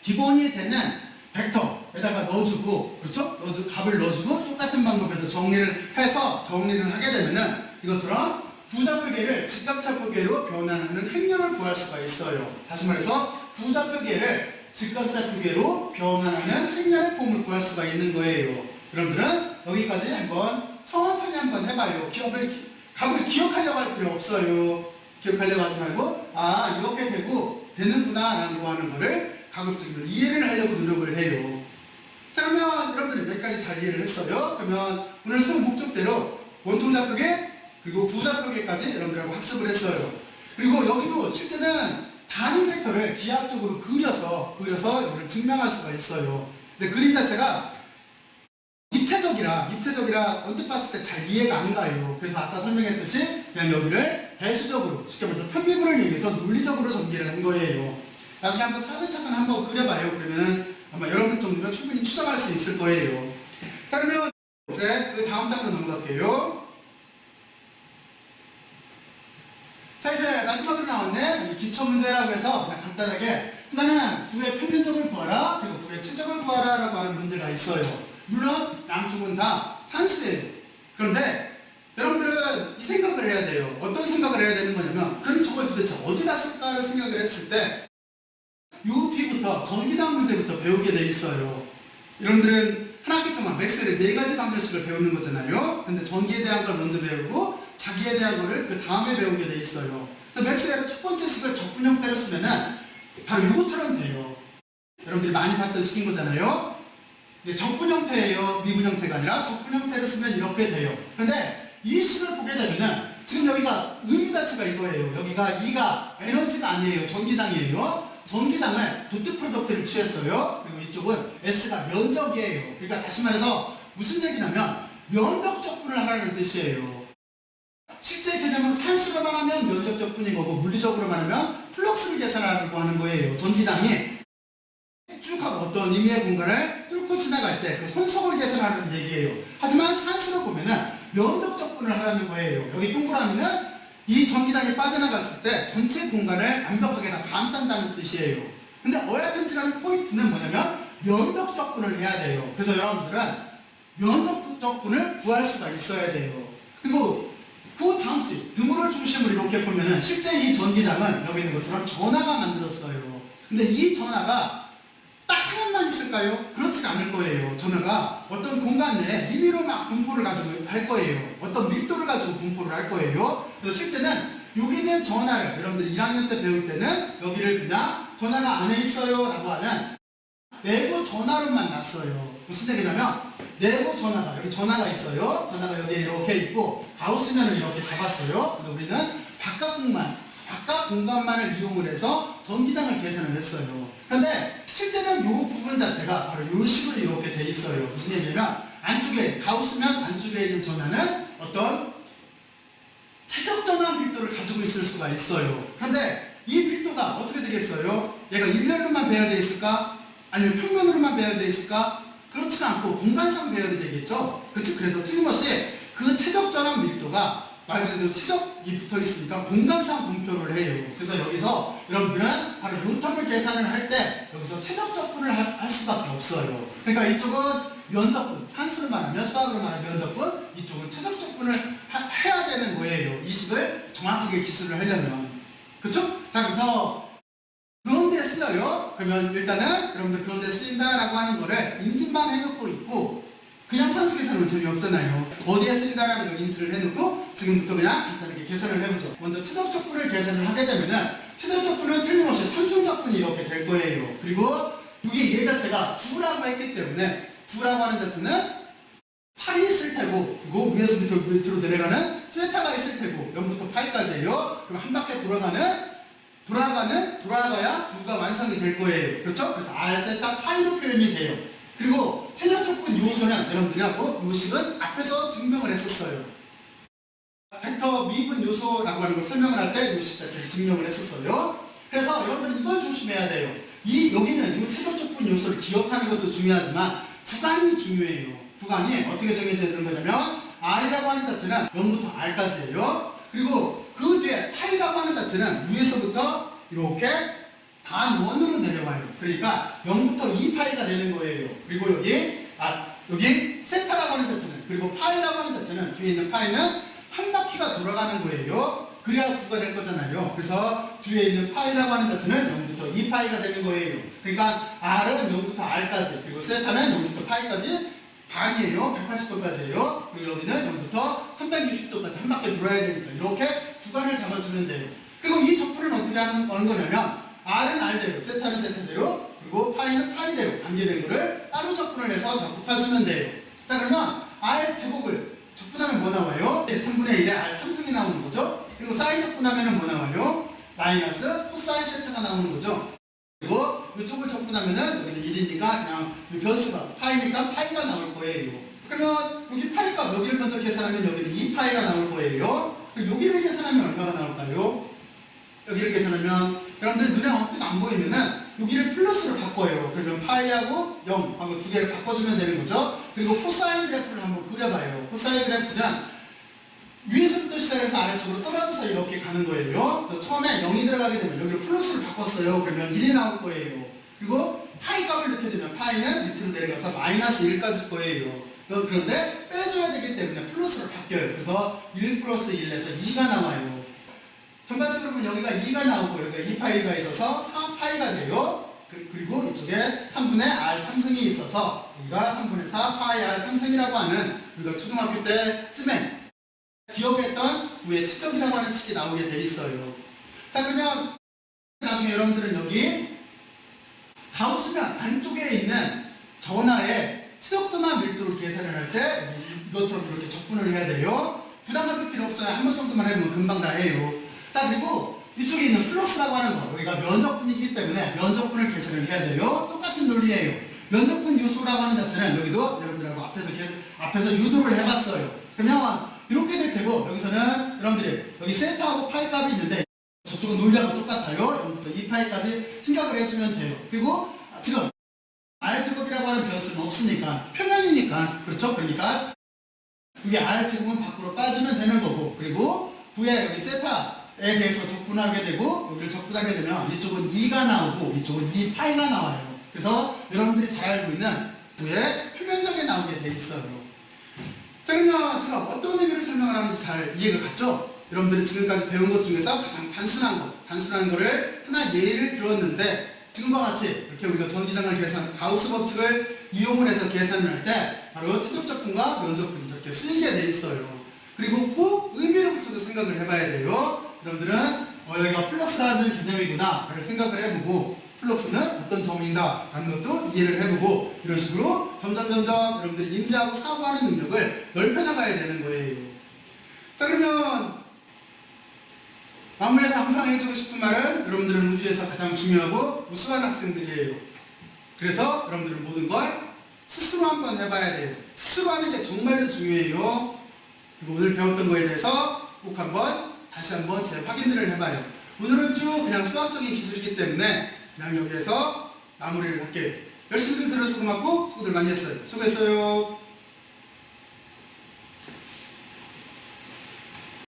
Speaker 1: 기본이 되는 벡터에다가 넣어주고, 그렇죠? 값을 넣어주고 똑같은 방법에서 정리를 하게 되면은 이것처럼 부좌표계를 직각좌표계로 변환하는 행렬을 구할 수가 있어요. 다시 말해서 부좌표계를 직각좌표계로 변환하는 행렬의 폼을 구할 수가 있는 거예요. 여러분들은 여기까지 한번 천천히 한번 해봐요. 값을 기억하려고 할 필요 없어요. 기억하려고 하지 말고 이렇게 되는구나 라고 하는 거를 가급적이면 이해를 하려고 노력을 해요. 자, 그러면 여러분들은 여기까지 잘 이해를 했어요. 그러면 오늘 수업 목적대로 원통좌표계 그리고 부좌표계까지 여러분들하고 학습을 했어요. 그리고 여기도 실제는 단위 벡터를 기하학적으로 그려서 이걸 증명할 수가 있어요. 근데 그림 자체가 입체적이라 언뜻 봤을 때 잘 이해가 안 가요. 그래서 아까 설명했듯이 그냥 여기를 대수적으로, 쉽게 말해서 편미분을 이용해서 논리적으로 전개를 한 거예요. 나중에 한번 차근차근 한번 그려봐요. 그러면 아마 여러분 정도면 충분히 추정할 수 있을 거예요. 자, 그러면 이제 그 다음 장으로 넘어갈게요. 자, 이제 마지막으로 나왔네. 기초문제라고 해서 그냥 간단하게 일단은 구의 평면적을 구하라, 그리고 구의 최적을 구하라 라고 하는 문제가 있어요. 물론 양쪽은 다 산수예요. 그런데 여러분들은 이 생각을 해야 돼요. 어떤 생각을 해야 되는 거냐면, 그럼 저걸 도대체 어디다 쓸까를 생각을 했을 때 요 뒤부터 전기당 문제부터 배우게 돼 있어요. 여러분들은 한 학기 동안 맥스웰의 4가지 방정식을 배우는 거잖아요. 근데 전기에 대한 걸 먼저 배우고 자기에 대한 거를 그 다음에 배우게 돼 있어요. 그래서 맥스웰의 첫 번째 식을 적분 형태로 쓰면은 바로 이것처럼 돼요. 여러분들이 많이 봤던 식인 거잖아요. 적분 형태예요. 미분 형태가 아니라 적분 형태로 쓰면 이렇게 돼요. 그런데 이 식을 보게 되면은 지금 여기가 의미 자체가 이거예요. 여기가 2가 에너지가 아니에요. 전기당이에요. 전기당을 도트 프로덕트를 취했어요. 그리고 이쪽은 S가 면적이에요. 그러니까 다시 말해서 무슨 얘기냐면 면적 적분을 하라는 뜻이에요. 실제 개념은 산수로만 하면 면적 적분인 거고, 물리적으로만 하면 플럭스를 계산하라고 하는 거예요. 전기당이 쭉 하고 어떤 임의의 공간을 뚫고 지나갈 때 그 손석을 계산하는 얘기예요. 하지만 산수로 보면은 면적 적분을 하라는 거예요. 여기 동그라미는 이 전기당이 빠져나갔을 때 전체 공간을 완벽하게 다 감싼다는 뜻이에요. 근데 어여튼지라는 포인트는 뭐냐면 면적 적분을 해야 돼요. 그래서 여러분들은 면적 적분을 구할 수가 있어야 돼요. 그리고 그 다음 식 등호를 중심으로 이렇게 보면은 실제 이 전기당은 여기 있는 것처럼 전하가 만들었어요. 근데 이 전하가 딱 하나만 있을까요? 그렇지가 않을 거예요. 전하가 어떤 공간 내에 임의로 막 분포를 가지고 할 거예요. 어떤 밀도를 가지고 분포를 할 거예요. 그래서 실제는 여기 있는 전하를 여러분들 1학년 때 배울 때는 여기를 그냥 전하가 안에 있어요 라고 하는 내부 전하로만 놨어요. 무슨 얘기냐면 내부 전하가, 여기 전하가 있어요. 전하가 여기에 이렇게 있고 가우스면을 이렇게 잡았어요. 그래서 우리는 바깥 공간만을 이용을 해서 전기당을 계산을 했어요. 그런데 실제는 이 부분 자체가 바로 이 식으로 이렇게 돼 있어요. 무슨 얘기냐면 안쪽에 가우스면 안쪽에 있는 전하는 어떤 최적 전하 밀도를 가지고 있을 수가 있어요. 그런데 이 밀도가 그러니까 어떻게 되겠어요? 얘가 일렬로만 배열되어 있을까? 아니면 평면으로만 배열되어 있을까? 그렇지가 않고 공간상 배열이 되겠죠? 그렇지? 그래서 틀림없이 그 최적전환 밀도가 말 그대로 최적이 붙어 있으니까 공간상 분표를 해요. 그래서 여기서 여러분들은 바로 요 텀을 계산을 할 때 여기서 최적 적분을 할 수밖에 없어요. 그러니까 이쪽은 면적분, 산수를 말하면 수학으로 말하면 면적분, 이쪽은 최적 적분을 해야 되는 거예요. 이 식을 정확하게 기술을 하려면. 그렇죠? 자, 그래서 그런 데 쓰여요. 그러면 일단은 여러분들 그런 데 쓰인다라고 하는 거를 인증만 해놓고 있고, 그냥 산수 계산은 재미없잖아요. 어디에 쓰인다라는 걸 인트를 해놓고 지금부터 그냥 간단하게 계산을 해보죠. 먼저 최적 적분을 계산을 하게 되면은 최적 적분은 틀림없이 삼중 적분이 이렇게 될 거예요. 그리고 이게 얘 자체가 9라고 했기 때문에 9라고 하는 자체는 8이 있을 테고, 그리고 위에서부터 밑으로 내려가는 세타가 있을 테고, 0부터 8까지예요. 그리고 한 바퀴 돌아가야 9가 완성이 될 거예요. 그렇죠? 그래서 R 세타 파이로 표현이 돼요. 그리고 최적 적분 요소는 여러분들이 하고 요식은 앞에서 증명을 했었어요. 벡터 미분 요소라고 하는 걸 설명을 할 때 요식 자체를 증명을 했었어요. 그래서 여러분들은 이걸 조심해야 돼요. 여기는 이 최적 적분 요소를 기억하는 것도 중요하지만 구간이 중요해요. 구간이 어떻게 정해져 있는 거냐면 R이라고 하는 자체는 0부터 R까지예요. 그리고 그 뒤에 파이라고 하는 자체는 위에서부터 이렇게 반원으로 내려와요. 그러니까 0부터 2파이가 되는 거예요. 그리고 여기 세타라고 하는 자체는, 그리고 파이라고 하는 자체는, 뒤에 있는 파이는 한 바퀴가 돌아가는 거예요. 그래야 9가 될 거잖아요. 그래서 뒤에 있는 파이라고 하는 자체는 0부터 2파이가 되는 거예요. 그러니까 R은 0부터 R까지, 그리고 세타는 0부터 파이까지 반이에요. 180도까지예요. 그리고 여기는 0부터 360도까지 한 바퀴 돌아야 되니까 이렇게 구간을 잡아주면 돼요. 그리고 이 적분은 어떻게 하는 거냐면 R은 R대로, 세타는 세타대로, 그리고 파이는 파이대로 관계된 거를 따로 적분을 해서 다 곱해주면 돼요. 자, 그러면 R 제곱을 적분하면 뭐 나와요? 3분의 1에 R 3승이 나오는 거죠. 그리고 사인 적분하면 뭐 나와요? 마이너스 코사인 세타가 나오는 거죠. 그리고 이쪽을 적분하면은 여기는 1이니까 그냥 변수가 파이니까 파이가 나올 거예요. 그러면 여기 파이값 여기를 먼저 계산하면 여기는 2파이가 나올 거예요. 그리고 여기를 계산하면 얼마가 나올까요? 여기를 계산하면 여러분들이 눈에 언뜻 안 보이면은 여기를 플러스로 바꿔요. 그러면 파이하고 0하고 두 개를 바꿔주면 되는 거죠. 그리고 코사인 그래프를 한번 그려봐요. 코사인 그래프는 위에서부터 시작해서 아래쪽으로 떨어져서 이렇게 가는 거예요. 처음에 0이 들어가게 되면 여기를 플러스로 바꿨어요. 그러면 1이 나올 거예요. 그리고 파이 값을 넣게 되면 파이는 밑으로 내려가서 마이너스 1까지일 거예요. 그런데 빼줘야 되기 때문에 플러스로 바뀌어요. 그래서 1 플러스 1에서 2가 나와요. 전반적으로 보면 여기가 2가 나오고 여기가 2파이가 있어서 4파이가 돼요. 그리고 이쪽에 3분의 R 3승이 있어서 여기가 3분의 4 파이 R 3승이라고 하는 우리가 초등학교 때쯤에 기억했던 9의 최적이라고 하는 식이 나오게 돼 있어요. 자, 그러면 나중에 여러분들은 여기 가우스면 안쪽에 있는 전하의 최적전환 밀도를 계산을 할 때 이것처럼 이렇게 적분을 해야 돼요. 부담 가질 필요 없어요. 한 번 정도만 해보면 금방 다 해요. 자, 그리고 이쪽에 있는 플러스라고 하는 거, 여기가 면적분이기 때문에 면적분을 계산을 해야 돼요. 똑같은 논리예요. 면적분 요소라고 하는 자체는 여기도 여러분들하고 앞에서 유도를 해봤어요. 그러면 이렇게 될 테고, 여기서는 여러분들이 여기 세타하고 파이 값이 있는데 저쪽은 논리하고 똑같아요. 0부터 2파이까지 생각을 해주면 돼요. 그리고 지금 R제곱이라고 하는 변수는 없으니까 표면이니까, 그렇죠? 그러니까 이게 R제곱은 밖으로 빠지면 되는 거고, 그리고 9에 여기 세타에 대해서 적분하게 되고, 여기를 적분하게 되면 이쪽은 2가 나오고 이쪽은 2파이가 나와요. 그래서 여러분들이 잘 알고 있는 9의 표면적에 나오게 돼 있어요. 자, 그러면 제가 어떤 의미를 설명을 하는지 잘 이해가 갔죠? 여러분들이 지금까지 배운 것 중에서 가장 단순한 거를 하나 예를 들었는데, 지금과 같이 이렇게 우리가 전기장을 가우스 법칙을 이용을 해서 계산을 할 때 바로 최적적분과 면적분이 저렇게 쓰이게 돼 있어요. 그리고 꼭 의미를 붙여서 생각을 해봐야 돼요. 여러분들은 여기가 플럭스라는 개념이구나 라는 생각을 해보고, 플럭스는 어떤 점인가 라는 것도 이해를 해보고, 이런 식으로 점점 여러분들이 인지하고 사고하는 능력을 넓혀나가야 되는 거예요. 자, 그러면 마무리해서 항상 해주고 싶은 말은, 여러분들은 우주에서 가장 중요하고 우수한 학생들이에요. 그래서 여러분들은 모든 걸 스스로 한번 해봐야 돼요. 스스로 하는 게 정말로 중요해요. 그리고 오늘 배웠던 거에 대해서 꼭 다시 한번 제 확인을 해봐요. 오늘은 쭉 그냥 수학적인 기술이기 때문에 그냥 여기에서 마무리를 할게요. 열심히들 들어서 고맙고 수고들 많이 했어요. 수고했어요.